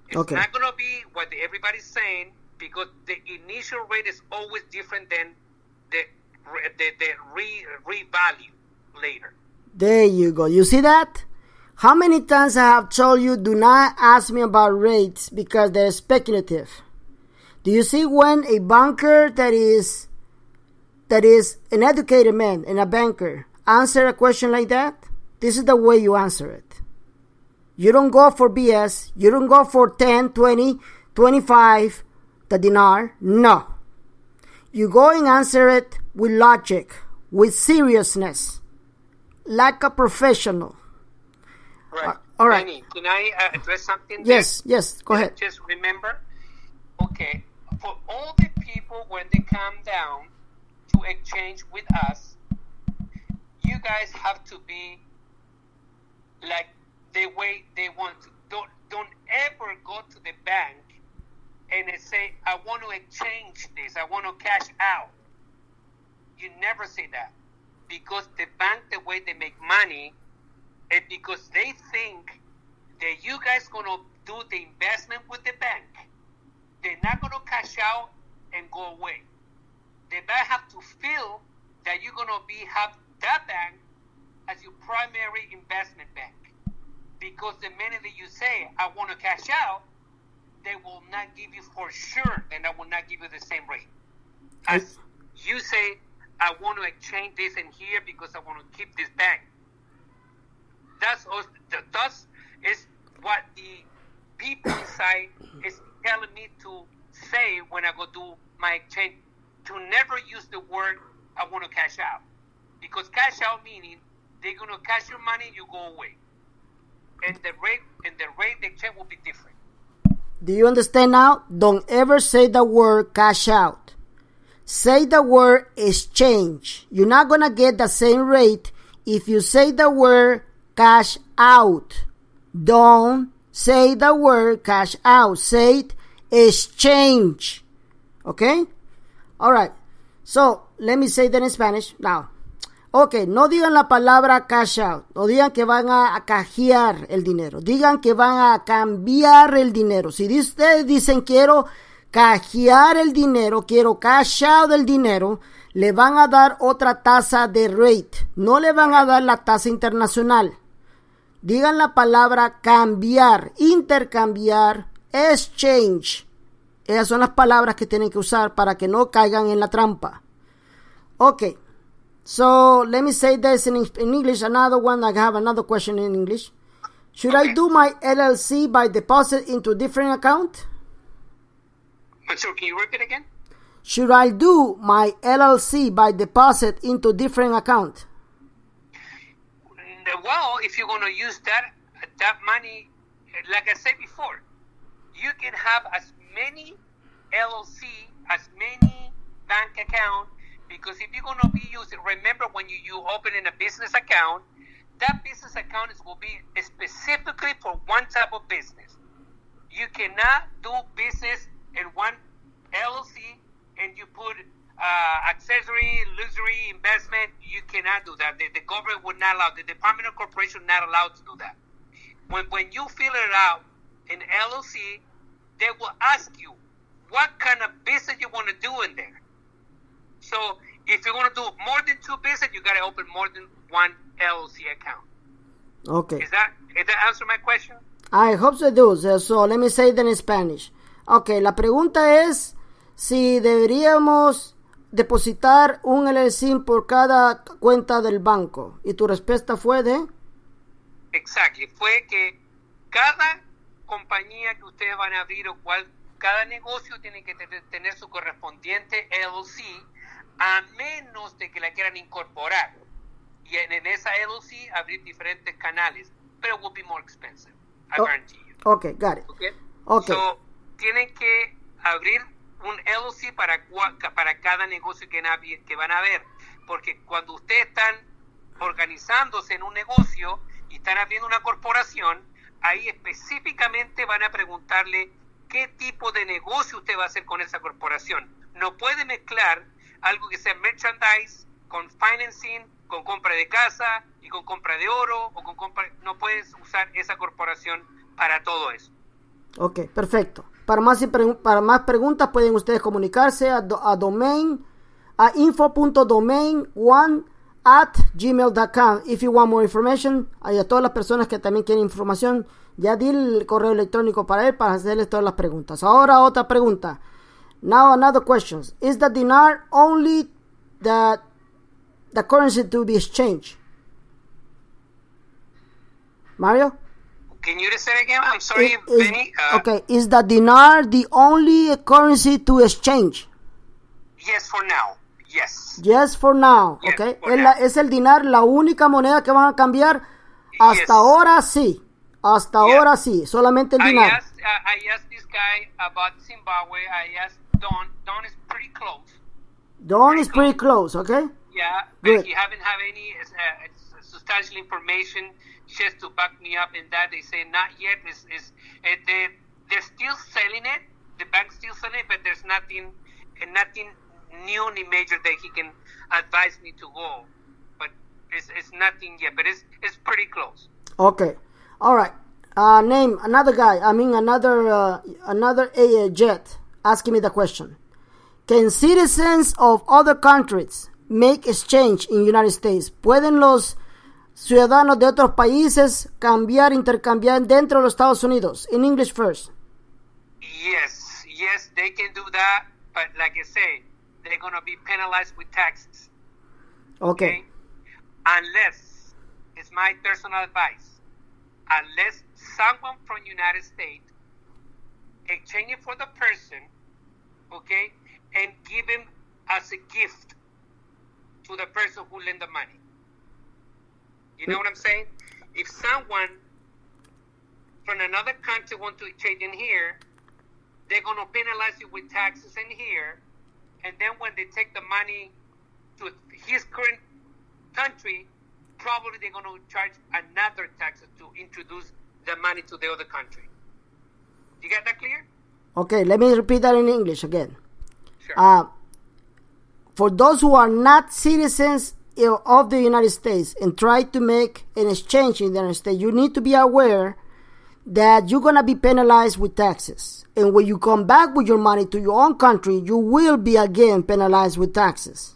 it's not going to be what everybody's saying, because the initial rate is always different than the revalue later. There you go. You see that? How many times I have told you, do not ask me about rates because they're speculative. Do you see when a banker that is an educated man and a banker answer a question like that? This is the way you answer it. You don't go for BS. You don't go for 10, 20, 25 the dinar. No. You go and answer it with logic, with seriousness, like a professional. Right. All right. Benny, can I address something there? Yes, go ahead. Just remember, okay, for all the people when they come down to exchange with us, you guys have to be like the way they want to. Don't ever go to the bank and say, I want to exchange this, I want to cash out. You never say that. Because the bank, the way they make money, is because they think that you guys going to do the investment with the bank. They're not going to cash out and go away. The bank have to feel that you're going to have that bank as your primary investment bank. Because the minute that you say, I want to cash out, they will not give you for sure, and I will not give you the same rate. As you say, I want to exchange this in here because I want to keep this bank. That's is what the people inside is telling me to say when I go do my exchange, to never use the word, I want to cash out. Because cash out meaning they're going to cash your money, you go away. And the rate they exchange will be different. Do you understand now? Don't ever say the word cash out. Say the word exchange. You're not going to get the same rate if you say the word cash out. Don't say the word cash out. Say it exchange. Okay? All right. So, let me say that in Spanish now. Ok, no digan la palabra cash out, no digan que van a cajear el dinero, digan que van a cambiar el dinero. Si ustedes dicen quiero cajear el dinero, quiero cash out el dinero, le van a dar otra tasa de rate, no le van a dar la tasa internacional. Digan la palabra cambiar, intercambiar, exchange. Esas son las palabras que tienen que usar para que no caigan en la trampa. Ok. So, let me say this in English. Another one, I have another question in English. Should I do my LLC by deposit into different account? So, can you repeat again? Should I do my LLC by deposit into different account? Well, if you're going to use that money, like I said before, you can have as many LLC, as many bank accounts. Because if you're going to be using, remember when you open in a business account, that business account will be specifically for one type of business. You cannot do business in one LLC and you put accessory, illusory investment. You cannot do that. The government would not allow, the Department of Corporation not allowed to do that. When you fill it out in LLC, they will ask you what kind of business you want to do in there. So, if you want to do more than two business, you got to open more than one LLC account. Okay. Is that answer my question? I hope so do. So, let me say that in Spanish. Okay, la pregunta es si deberíamos depositar un LLC por cada cuenta del banco. Y tu respuesta fue de... Exactly. Fue que cada compañía que ustedes van a abrir cada negocio tiene que tener su correspondiente LLC, a menos de que la quieran incorporar. Y en esa LLC abrir diferentes canales. Pero it will be more expensive. I guarantee you. Okay, got it. Okay. Okay. So, tienen que abrir un LLC para cada negocio que van a ver. Porque cuando ustedes están organizándose en un negocio y están abriendo una corporación, ahí específicamente van a preguntarle qué tipo de negocio usted va a hacer con esa corporación. No puede mezclar algo que sea merchandise con financing, con compra de casa y con compra de oro o con compra. No puedes usar esa corporación para todo eso. Ok, perfecto. Para más preguntas pueden ustedes comunicarse a info.domain1@gmail.com. If you want more information, y a todas las personas que también quieren información, ya di el correo electrónico para él para hacerles todas las preguntas. Ahora otra pregunta. Now another question. Is the dinar only the currency to be exchanged? Mario? Can you say it again? I'm sorry, Benny. Okay, is the dinar the only currency to exchange? Yes, for now. Yes. Yes, for now. Yes, Okay. for now. Es el dinar la única moneda que van a cambiar. Hasta Yes. ahora sí. Hasta Yeah. ahora sí. Solamente el dinar. I asked this guy about Zimbabwe. I asked Don. Don is pretty close. Don is pretty close. Okay. Yeah, Good. but he haven't have any substantial information just to back me up in that. They say not yet. They're still selling it. The bank's still selling it, but there's nothing new ni major that he can advise me to go. But it's nothing yet. But it's pretty close. Okay. All right. Name another guy. I mean another jet asking me the question. Can citizens of other countries make exchange in United States? ¿Pueden los ciudadanos de otros países intercambiar dentro de los Estados Unidos? In English first. Yes, they can do that. But like I say, they're gonna be penalized with taxes. Okay. Unless, it's my personal advice, unless someone from United States exchange it for the person, okay, and give him as a gift to the person who lent the money. You know what I'm saying? If someone from another country wants to exchange in here, they're going to penalize you with taxes in here, and then when they take the money to his current country, probably they're going to charge another tax to introduce the money to the other country. You got that clear? Okay, let me repeat that in English again. Sure. For those who are not citizens of the United States and try to make an exchange in the United States, you need to be aware that you're going to be penalized with taxes. And when you come back with your money to your own country, you will be again penalized with taxes.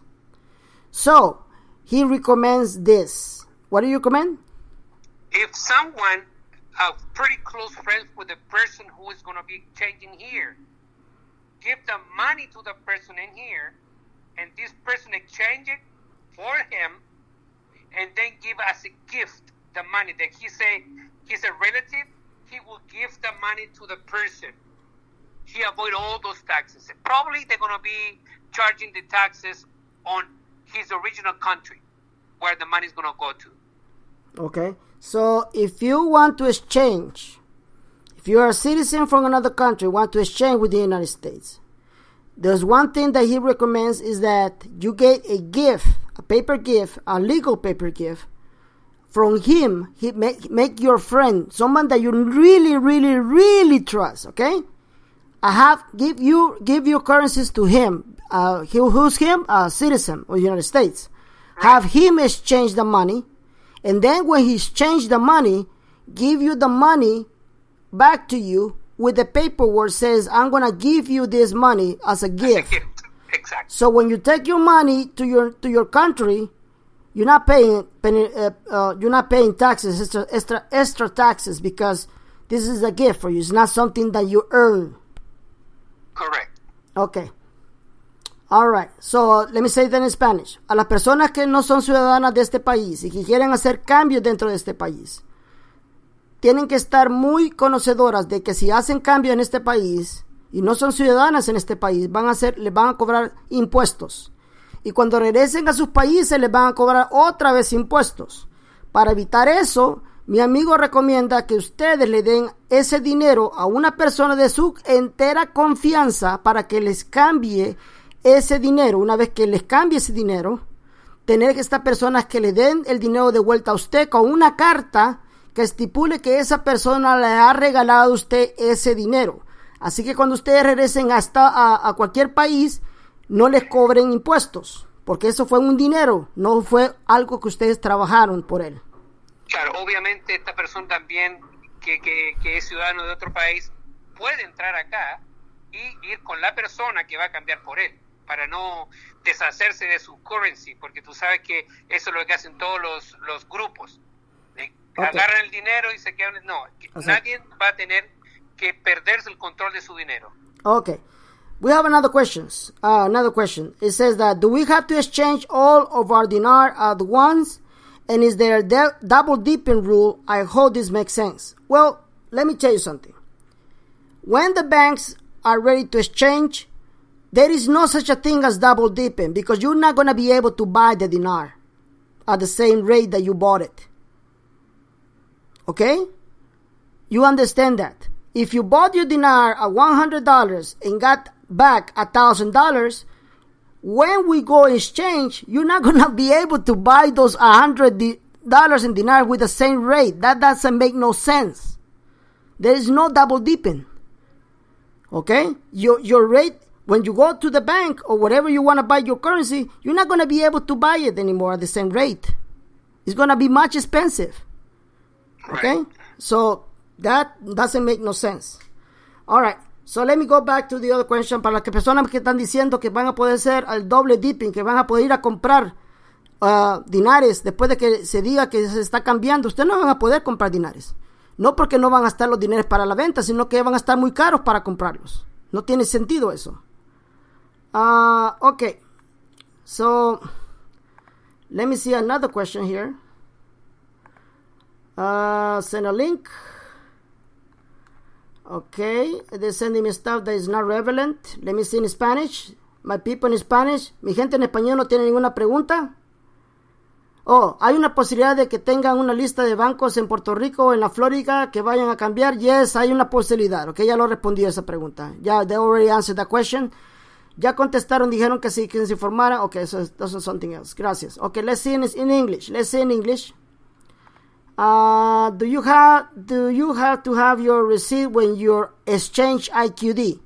So, he recommends this. What do you recommend? If someone, pretty close friends with the person who is going to be changing here, give the money to the person in here, and this person exchange it for him, and then give as a gift the money that he's a relative, he will give the money to the person. He avoid all those taxes. Probably they're going to be charging the taxes on his original country where the money is going to go to. Okay. So if you want to exchange, if you are a citizen from another country, want to exchange with the United States, there's one thing that he recommends is that you get a gift, a paper gift, a legal paper gift from him. He make your friend, someone that you really, really, really trust. Okay. Give your currencies to him. Who's him? A citizen of the United States. Have him exchange the money, and then when he exchange the money, give you the money back to you with the paperwork says, I'm gonna give you this money as a gift. Exactly. So when you take your money to your country, you're not paying taxes, extra taxes, because this is a gift for you. It's not something that you earn. Correct. Okay. All right. So, let me say that in Spanish. A las personas que no son ciudadanas de este país y que quieren hacer cambios dentro de este país, tienen que estar muy conocedoras de que si hacen cambios en este país y no son ciudadanas en este país, les van a cobrar impuestos. Y cuando regresen a sus países, les van a cobrar otra vez impuestos. Para evitar eso, mi amigo recomienda que ustedes le den ese dinero a una persona de su entera confianza para que les cambie ese dinero. Una vez que les cambie ese dinero, tener que estas personas que le den el dinero de vuelta a usted con una carta que estipule que esa persona le ha regalado a usted ese dinero. Así que cuando ustedes regresen a cualquier país, no les cobren impuestos, porque eso fue un dinero, no fue algo que ustedes trabajaron por él. Claro, obviamente esta persona también que es ciudadano de otro país puede entrar acá y ir con la persona que va a cambiar por él, para no deshacerse de su currency, porque tú sabes que eso es lo que hacen todos los grupos. Okay. Agarran el dinero y se quedan... No, nadie va a tener que perderse el control de su dinero. Okay. We have another question. It says that, do we have to exchange all of our dinar at once? And is there a double dipping rule? I hope this makes sense. Well, let me tell you something. When the banks are ready to exchange, There is no such a thing as double dipping because you're not going to be able to buy the dinar at the same rate that you bought it. Okay? You understand that? If you bought your dinar at $100 and got back $1,000, when we go exchange, you're not going to be able to buy those $100 in dinar with the same rate. That doesn't make no sense. There is no double dipping. Okay? Your rate, when you go to the bank or whatever you want to buy your currency, you're not going to be able to buy it anymore at the same rate. It's going to be much expensive. Okay? Right. So that doesn't make no sense. All right. So let me go back to the other question. Para las personas que están diciendo que van a poder hacer el doble dipping, que van a poder ir a comprar dinares después de que se diga que se está cambiando, ustedes no van a poder comprar dinares. No porque no van a estar los dineros para la venta, sino que van a estar muy caros para comprarlos. No tiene sentido eso. Okay. So, let me see another question here. Send a link. Okay. They're sending me stuff that is not relevant. Let me see in Spanish. My people in Spanish. Mi gente en español no tiene ninguna pregunta. Oh, ¿hay una posibilidad de que tengan una lista de bancos en Puerto Rico o en la Florida que vayan a cambiar? Yes, hay una posibilidad. Ok, ya lo respondí a esa pregunta. Ya, they already answered that question. Ya contestaron, dijeron que sí, que se informara. Ok, so that's something else. Gracias. Ok, let's see in English. Let's see in English. Do you have to have your receipt when you exchange IQD?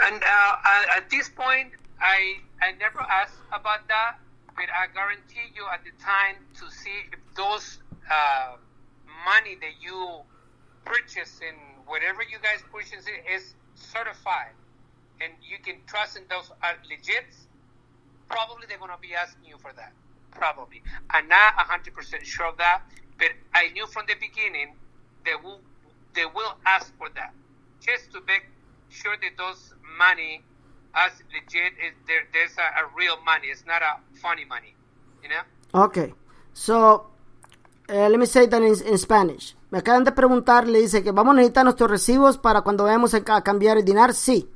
And at this point, I never asked about that, but I guarantee you at the time to see if those money that you purchase in whatever you guys purchase it is certified and you can trust in those are legit, probably they're going to be asking you for that. Probably. I'm not 100% sure of that, but I knew from the beginning they will ask for that just to make sure that those money as legit is there's a real money. It's not a funny money, you know. Okay, so let me say that in Spanish. Me acaban de preguntar, le dice que vamos a necesitar nuestros recibos para cuando vayamos a cambiar el dinar. Sí,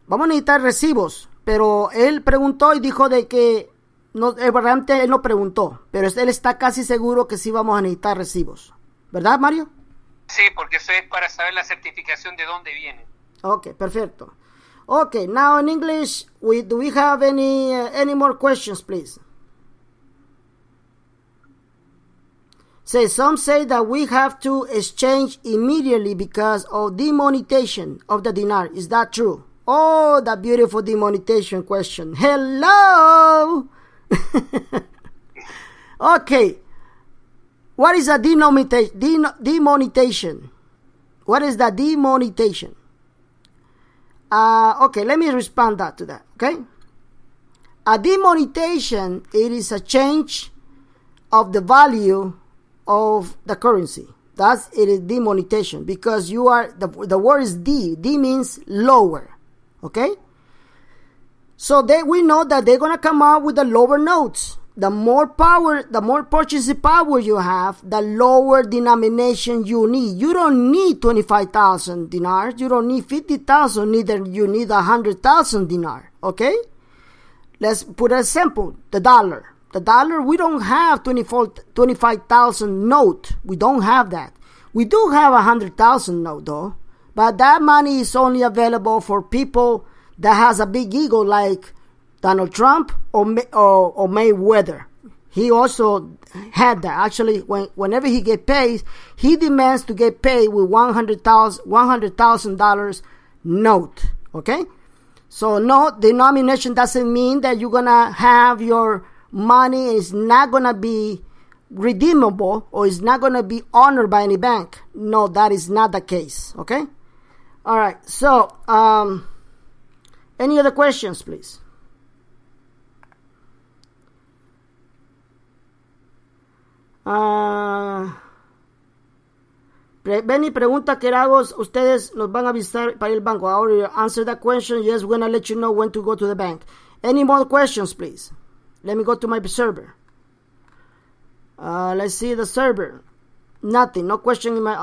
vamos a necesitar recibos, pero él preguntó y dijo de que no, realmente él no preguntó, pero él está casi seguro que sí vamos a necesitar recibos, ¿verdad, Mario? Sí, porque eso es para saber la certificación de dónde viene. Okay, perfecto. Okay, now in English, do we have any more questions, please? Some say that we have to exchange immediately because of demonetization of the dinar. Is that true? Oh, that beautiful demonetization question. Hello! Okay. What is a demonetization? What is the demonetization? Okay, let me respond to that, okay? A demonetization, it is a change of the value of the currency. That's it is demonetization because you are, the word is D. D means lower, okay? So we know that they're going to come out with the lower notes. The more power, the more purchasing power you have, the lower denomination you need. You don't need 25,000 dinars. You don't need 50,000. Neither you need 100,000 dinar. Okay? Let's put a sample. The dollar. The dollar, we don't have 25,000 note. We don't have that. We do have 100,000 note though. But that money is only available for people that has a big ego like Donald Trump or Mayweather. He also had that. Actually, whenever he get paid, he demands to get paid with $100,000 note. Okay? So no, denomination doesn't mean that you're gonna have your money is not gonna be redeemable or is not gonna be honored by any bank. No, that is not the case. Okay? All right. So, any other questions, please? Benny pregunta qué hago. Ustedes nos van a avisar para el banco. I already answered that question. Yes, we're gonna let you know when to go to the bank. Any more questions, please? Let me go to my server. Let's see the server. Nothing. No question in my.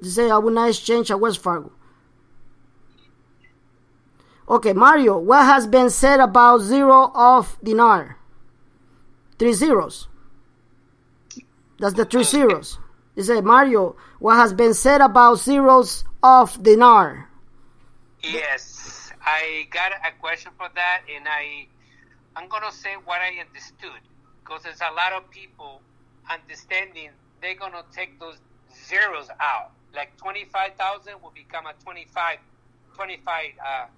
Say I will not exchange at West Fargo. Okay, Mario, what has been said about 0 of dinar? 3 zeros. That's the 3 zeros. You say, Mario, what has been said about zeros of dinar? Yes, I got a question for that, and I'm going to say what I understood, because there's a lot of people understanding they're going to take those zeros out. Like 25,000 will become a 25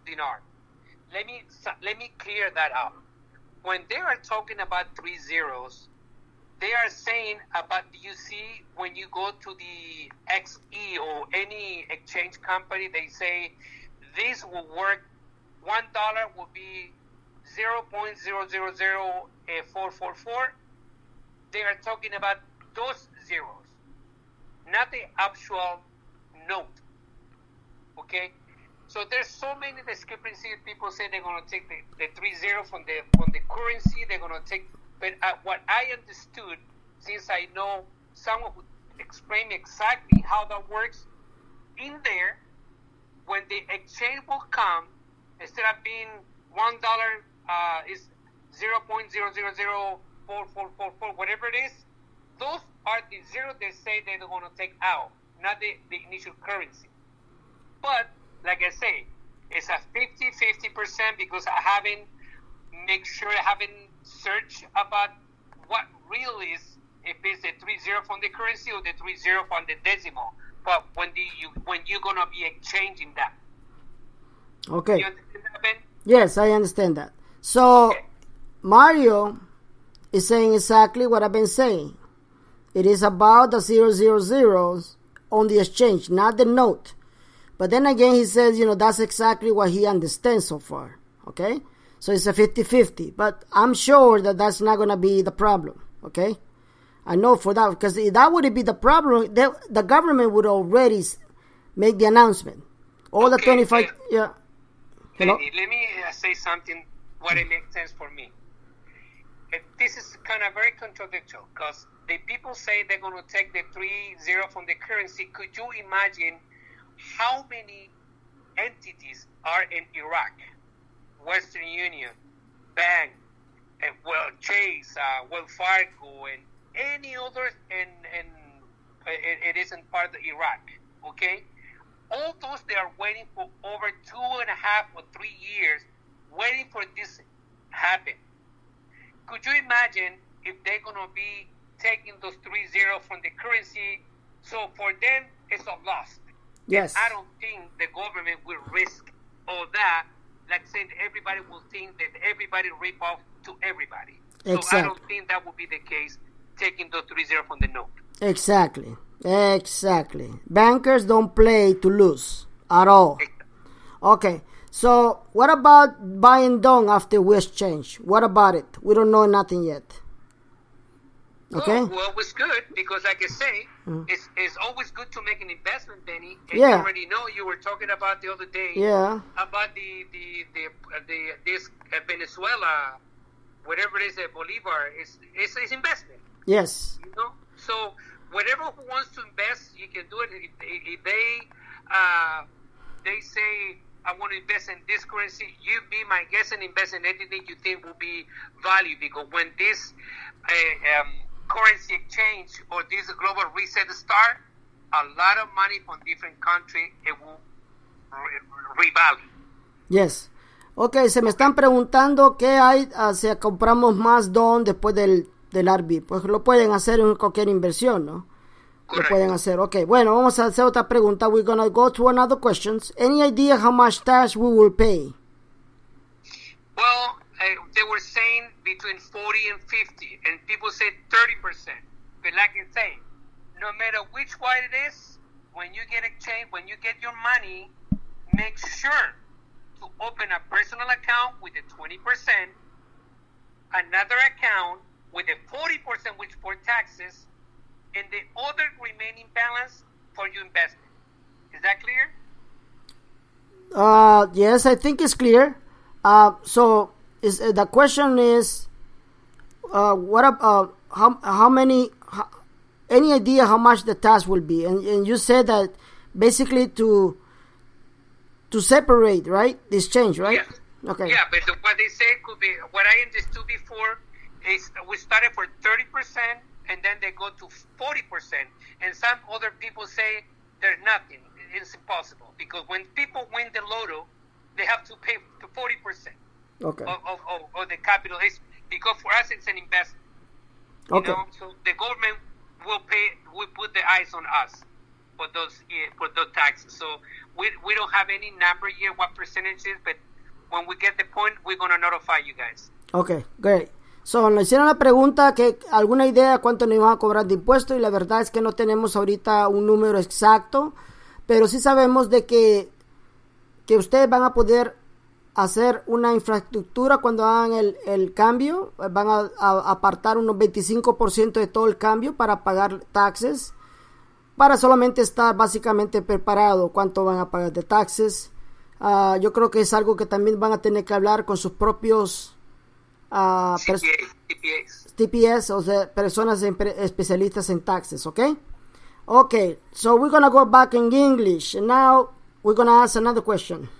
dinar. Let me clear that out. When they are talking about 3 zeros, they are saying about, you see, when you go to the XE or any exchange company, they say this will work. $1 will be 0.000444. They are talking about those zeros, not the actual note. Okay, so there's so many discrepancies. People say they're going to take the 30 from the currency. They're going to take, but what I understood, since I know someone who explained me exactly how that works, in there, when the exchange will come, instead of being $1 is 0.000444, whatever it is. Those are the zeros they say they're going to take out, not the initial currency. But, like I say, it's a 50% because I haven't searched about what real is, if it's the 30 from the currency or the 30 from the decimal. But when you're going to be exchanging that. Okay. You understand that, Ben? Yes, I understand that. So, okay. Mario is saying exactly what I've been saying. It is about the 000s on the exchange, not the note. But then again, he says, that's exactly what he understands so far. Okay? So it's a 50-50. But I'm sure that that's not going to be the problem. Okay? I know for that, because if that would be the problem, the government would already make the announcement. All the 25... yeah. Hello? Let me say something, what it makes sense for me. This is kind of very contradictory, because the people say they're going to take the 30 from the currency. Could you imagine how many entities are in Iraq? Western Union, Bank, Chase, Wells Fargo, and any others, and it isn't part of Iraq, okay? All those, they are waiting for over 2.5 or 3 years, waiting for this happen. Could you imagine if they're going to be taking those 30 from the currency? So for them, it's a loss. Yes. And I don't think the government will risk all that. Like saying everybody will think that everybody rip off to everybody. Exactly. So I don't think that would be the case, taking those 30 from the note. Exactly. Bankers don't play to lose at all. Okay. So what about buying dong after we exchange? What about it? We don't know nothing yet. Okay. Well, it was good because, like I say, it's always good to make an investment, Benny. And yeah. You already know, you were talking about the other day. Yeah. About this Venezuela, whatever it is, Bolivar, it's investment. Yes. So whatever who wants to invest, you can do it. If they say, I want to invest in this currency, you be my guest and invest in anything you think will be value, because when this currency exchange or this global reset start, a lot of money from different countries, it will revalue. Yes. Ok, se me están preguntando qué hay si compramos más don después del RB. Pues lo pueden hacer en cualquier inversión, ¿no? Correct. Lo pueden hacer. Ok, bueno, vamos a hacer otra pregunta. We're going to go to another questions. Any idea how much tax we will pay? Well, they were saying between 40 and 50, and people said 30%. But like I say, no matter which one it is, when you get exchange, when you get your money, make sure to open a personal account with the 20%, another account with the 40%, which for taxes, and the other remaining balance for your investment. Is that clear? Yes, I think it's clear. So the question is, what about how many? Any idea how much the tax will be? And you said that basically to to separate, right? This change, right? Yeah. Okay. Yeah, but what they say could be, what I understood before is we started for 30% and then they go to 40%. And some other people say there's nothing. It's impossible. Because when people win the lotto, they have to pay to 40% of the capital. It's because for us it's an investment. You know? So the government will put the eyes on us for those taxes. So we don't have any number yet what percentage is, but when we get the point, we're going to notify you guys. Okay, great. So, nos hicieron la pregunta que alguna idea cuánto nos iban a cobrar de impuestos, y la verdad es que no tenemos ahorita un número exacto, pero sí sabemos de que ustedes van a poder hacer una infraestructura cuando hagan el cambio. Van a apartar unos 25% de todo el cambio para pagar taxes, para solamente estar básicamente preparado cuánto van a pagar de taxes. Yo creo que es algo que también van a tener que hablar con sus propios TPS, o sea, personas especialistas en taxes, okay? Okay, so we're gonna go back in English, and now we're gonna ask another question.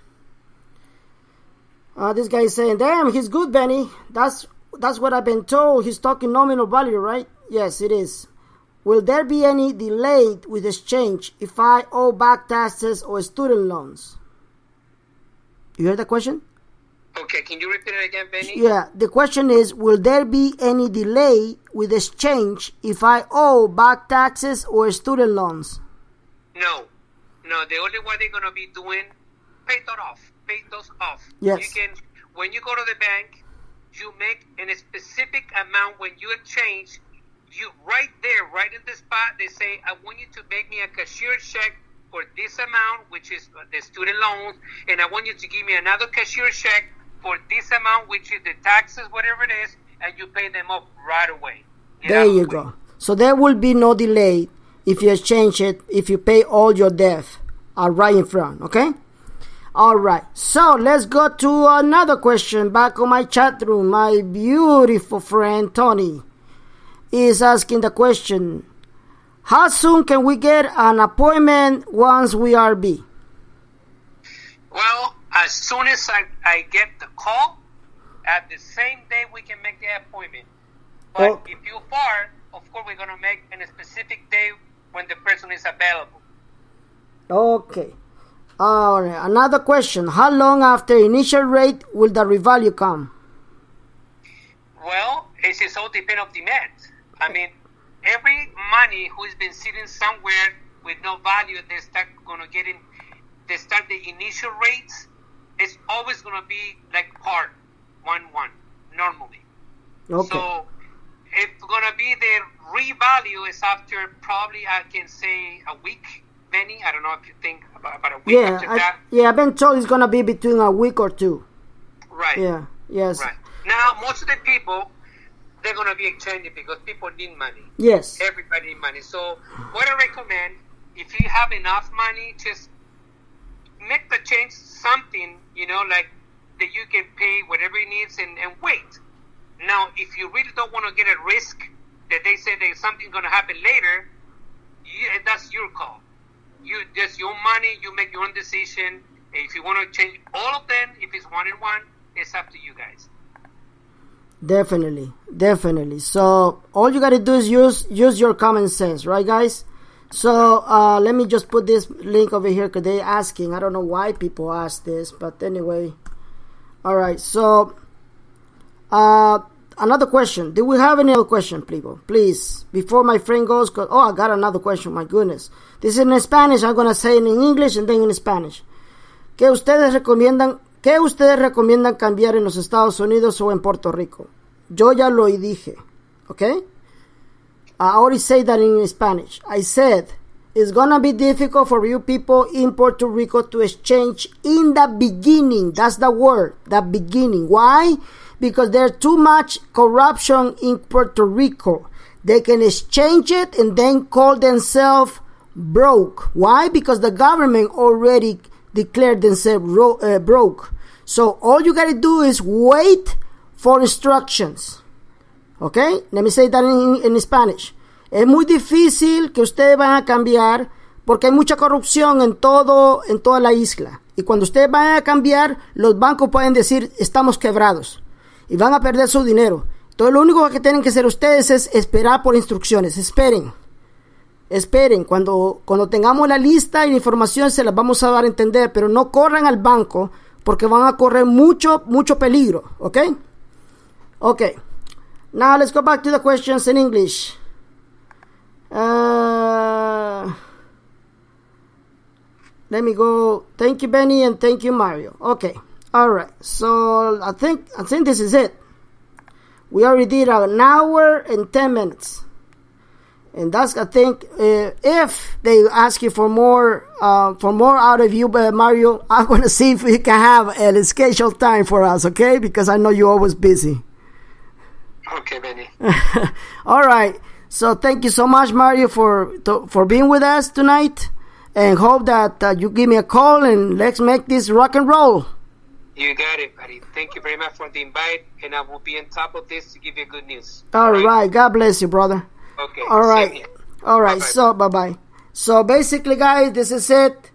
This guy is saying, damn, he's good, Benny. That's what I've been told. He's talking nominal value, right? Yes, it is. Will there be any delay with exchange if I owe back taxes or student loans? You heard the question? Okay, can you repeat it again, Benny? Yeah, the question is, will there be any delay with exchange if I owe back taxes or student loans? No. The only one they're going to be doing, pay those off. Yes. You can, when you go to the bank, you make a specific amount when you exchange. You right there, right in the spot, they say, I want you to make me a cashier check for this amount, which is the student loans, and I want you to give me another cashier check for this amount, which is the taxes, whatever it is, and you pay them up right away. There you go. So there will be no delay if you exchange it, if you pay all your debt right in front, okay? All right. So let's go to another question. Back on my chat room, my beautiful friend Tony is asking the question, how soon can we get an appointment once we RB? Well, as soon as I get the call, at the same day we can make the appointment. But if you're far, of course we're going to make a specific day when the person is available. Okay. All right. Another question. How long after initial rate will the revalue come? Well, it just all depends on demand. I mean, every money who has been sitting somewhere with no value, they start the initial rates. It's always going to be like par 1-1 normally. Okay. So it's going to be the revalue is after probably I can say a week. Benny, I don't know if you think about a week after that. Yeah, I've been told it's going to be between a week or two. Right. Yeah. Yes. Right. Now, most of the people, they're going to be exchanging because people need money. Yes. Everybody need money. So what I recommend, if you have enough money, just make the change something, like that you can pay whatever it needs and wait. Now, if you really don't want to get a risk that they say there's something going to happen later, that's your call. Just your money, you make your own decision. If you want to change all of them, if it's 1-1, it's up to you guys. Definitely. So all you got to do is use your common sense, right, guys? So let me just put this link over here because they're asking. I don't know why people ask this, but anyway. All right. So another question. Do we have any other question, people? Please, before my friend goes. I got another question. My goodness. This is in Spanish. I'm going to say it in English and then in Spanish. ¿Qué ustedes recomiendan cambiar en los Estados Unidos o en Puerto Rico? Yo ya lo dije. Okay? I already say that in Spanish. I said, it's gonna be difficult for you people in Puerto Rico to exchange in the beginning. That's the word, the beginning. Why? Because there's too much corruption in Puerto Rico. They can exchange it and then call themselves broke. Why? Because the government already declared themselves broke. So all you gotta do is wait for instructions. Okay? Let me say that in Spanish. Es muy difícil que ustedes van a cambiar porque hay mucha corrupción en toda la isla. Y cuando ustedes van a cambiar, los bancos pueden decir, estamos quebrados. Y van a perder su dinero. Entonces lo único que tienen que hacer ustedes es esperar por instrucciones. Esperen. Cuando tengamos la lista y la información se las vamos a dar a entender. Pero no corran al banco porque van a correr mucho peligro. ¿Ok? Ok. Now let's go back to the questions in English. Let me go. Thank you, Benny, and thank you, Mario. Okay. All right. So I think this is it. We already did an hour and 10 minutes. And that's, I think, if they ask you for more out of you, Mario, I'm going to see if we can have a scheduled time for us, okay? Because I know you're always busy. Okay, Benny. All right. So thank you so much, Mario, for being with us tonight. And hope that you give me a call and let's make this rock and roll. You got it, buddy. Thank you very much for the invite, and I will be on top of this to give you good news. All right. God bless you, brother. Okay. All right. All right. Bye-bye. So, bye-bye. So, basically, guys, this is it.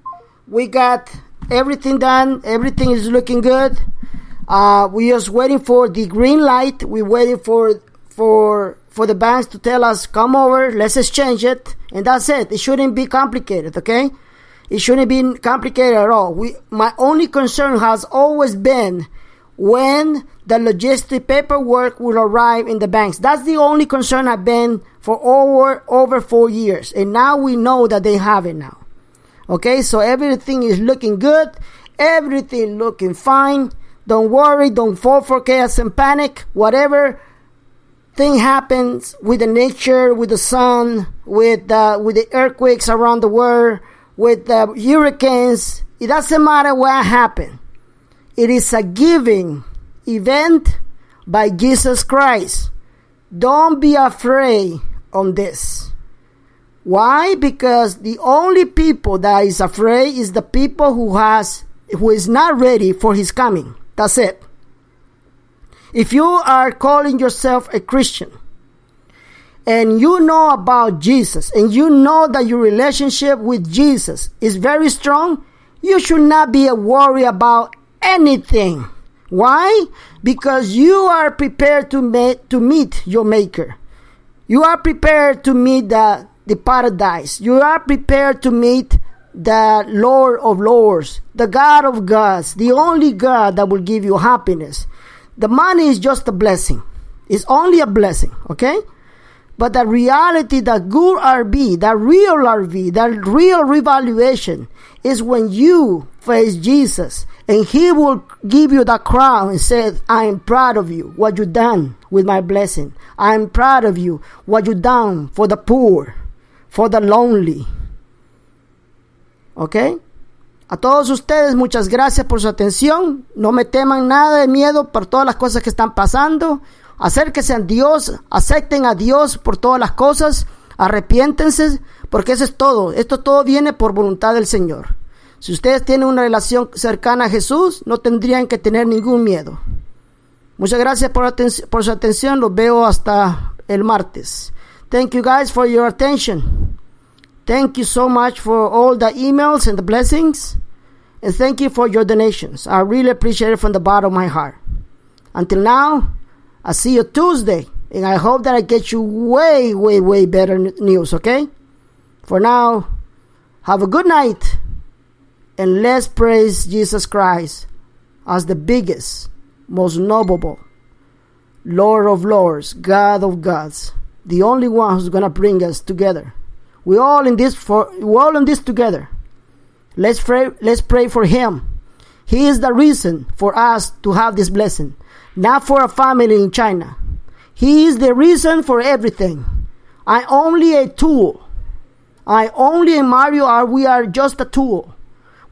We got everything done. Everything is looking good. We're just waiting for the green light. We're waiting for the banks to tell us, come over, let's exchange it. And that's it. It shouldn't be complicated, okay? It shouldn't be complicated at all. My only concern has always been when the logistic paperwork will arrive in the banks. That's the only concern I've been for over 4 years. And now we know that they have it now. Okay, so everything is looking good. Everything looking fine. Don't worry. Don't fall for chaos and panic. Whatever thing happens with the nature, with the sun, with the earthquakes around the world, with the hurricanes, it doesn't matter what happened. It is a giving event by Jesus Christ. Don't be afraid on this. Why? Because the only people that is afraid is the people who is not ready for his coming. That's it. If you are calling yourself a Christian and you know about Jesus and you know that your relationship with Jesus is very strong, you should not be worried about anything. Why? Because you are prepared to meet your Maker. You are prepared to meet the paradise. You are prepared to meet the Lord of Lords, the God of gods, the only God that will give you happiness. The money is just a blessing. It's only a blessing, okay? But the reality, the good RV, the real revaluation is when you face Jesus and he will give you the crown and say, I am proud of you, what you done with my blessing. I am proud of you, what you done for the poor, for the lonely. ¿Ok? A todos ustedes, muchas gracias por su atención. No me teman nada de miedo por todas las cosas que están pasando. Acérquense a Dios, acepten a Dios por todas las cosas, arrepiéntense, porque eso es todo. Esto todo viene por voluntad del Señor. Si ustedes tienen una relación cercana a Jesús, no tendrían que tener ningún miedo. Muchas gracias por su atención. Los veo hasta el martes. Thank you guys for your attention. Thank you so much for all the emails and the blessings. And thank you for your donations. I really appreciate it from the bottom of my heart. Until now, I'll see you Tuesday. And I hope that I get you way, way, way better news, okay? For now, have a good night. And let's praise Jesus Christ as the biggest, most noble, Lord of Lords, God of gods. The only one who's going to bring us together. We're all in this together. Let's pray for him. He is the reason for us to have this blessing, not for a family in China. He is the reason for everything. I'm only a tool. Mario, we are just a tool.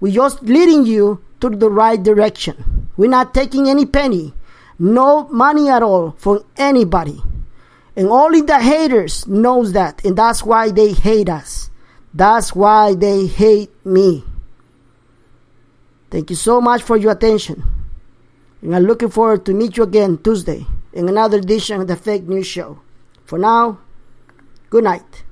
We're just leading you to the right direction. We're not taking any penny, no money at all from anybody. And only the haters knows that, and that's why they hate us. That's why they hate me. Thank you so much for your attention. And I'm looking forward to meet you again Tuesday in another edition of the Fake News Show. For now, good night.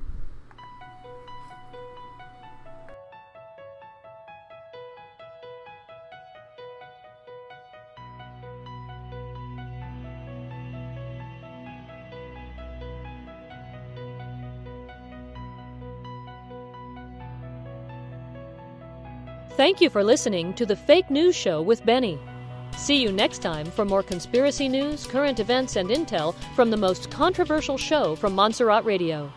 Thank you for listening to the Fake News Show with Benny. See you next time for more conspiracy news, current events, and intel from the most controversial show from Montserrat Radio.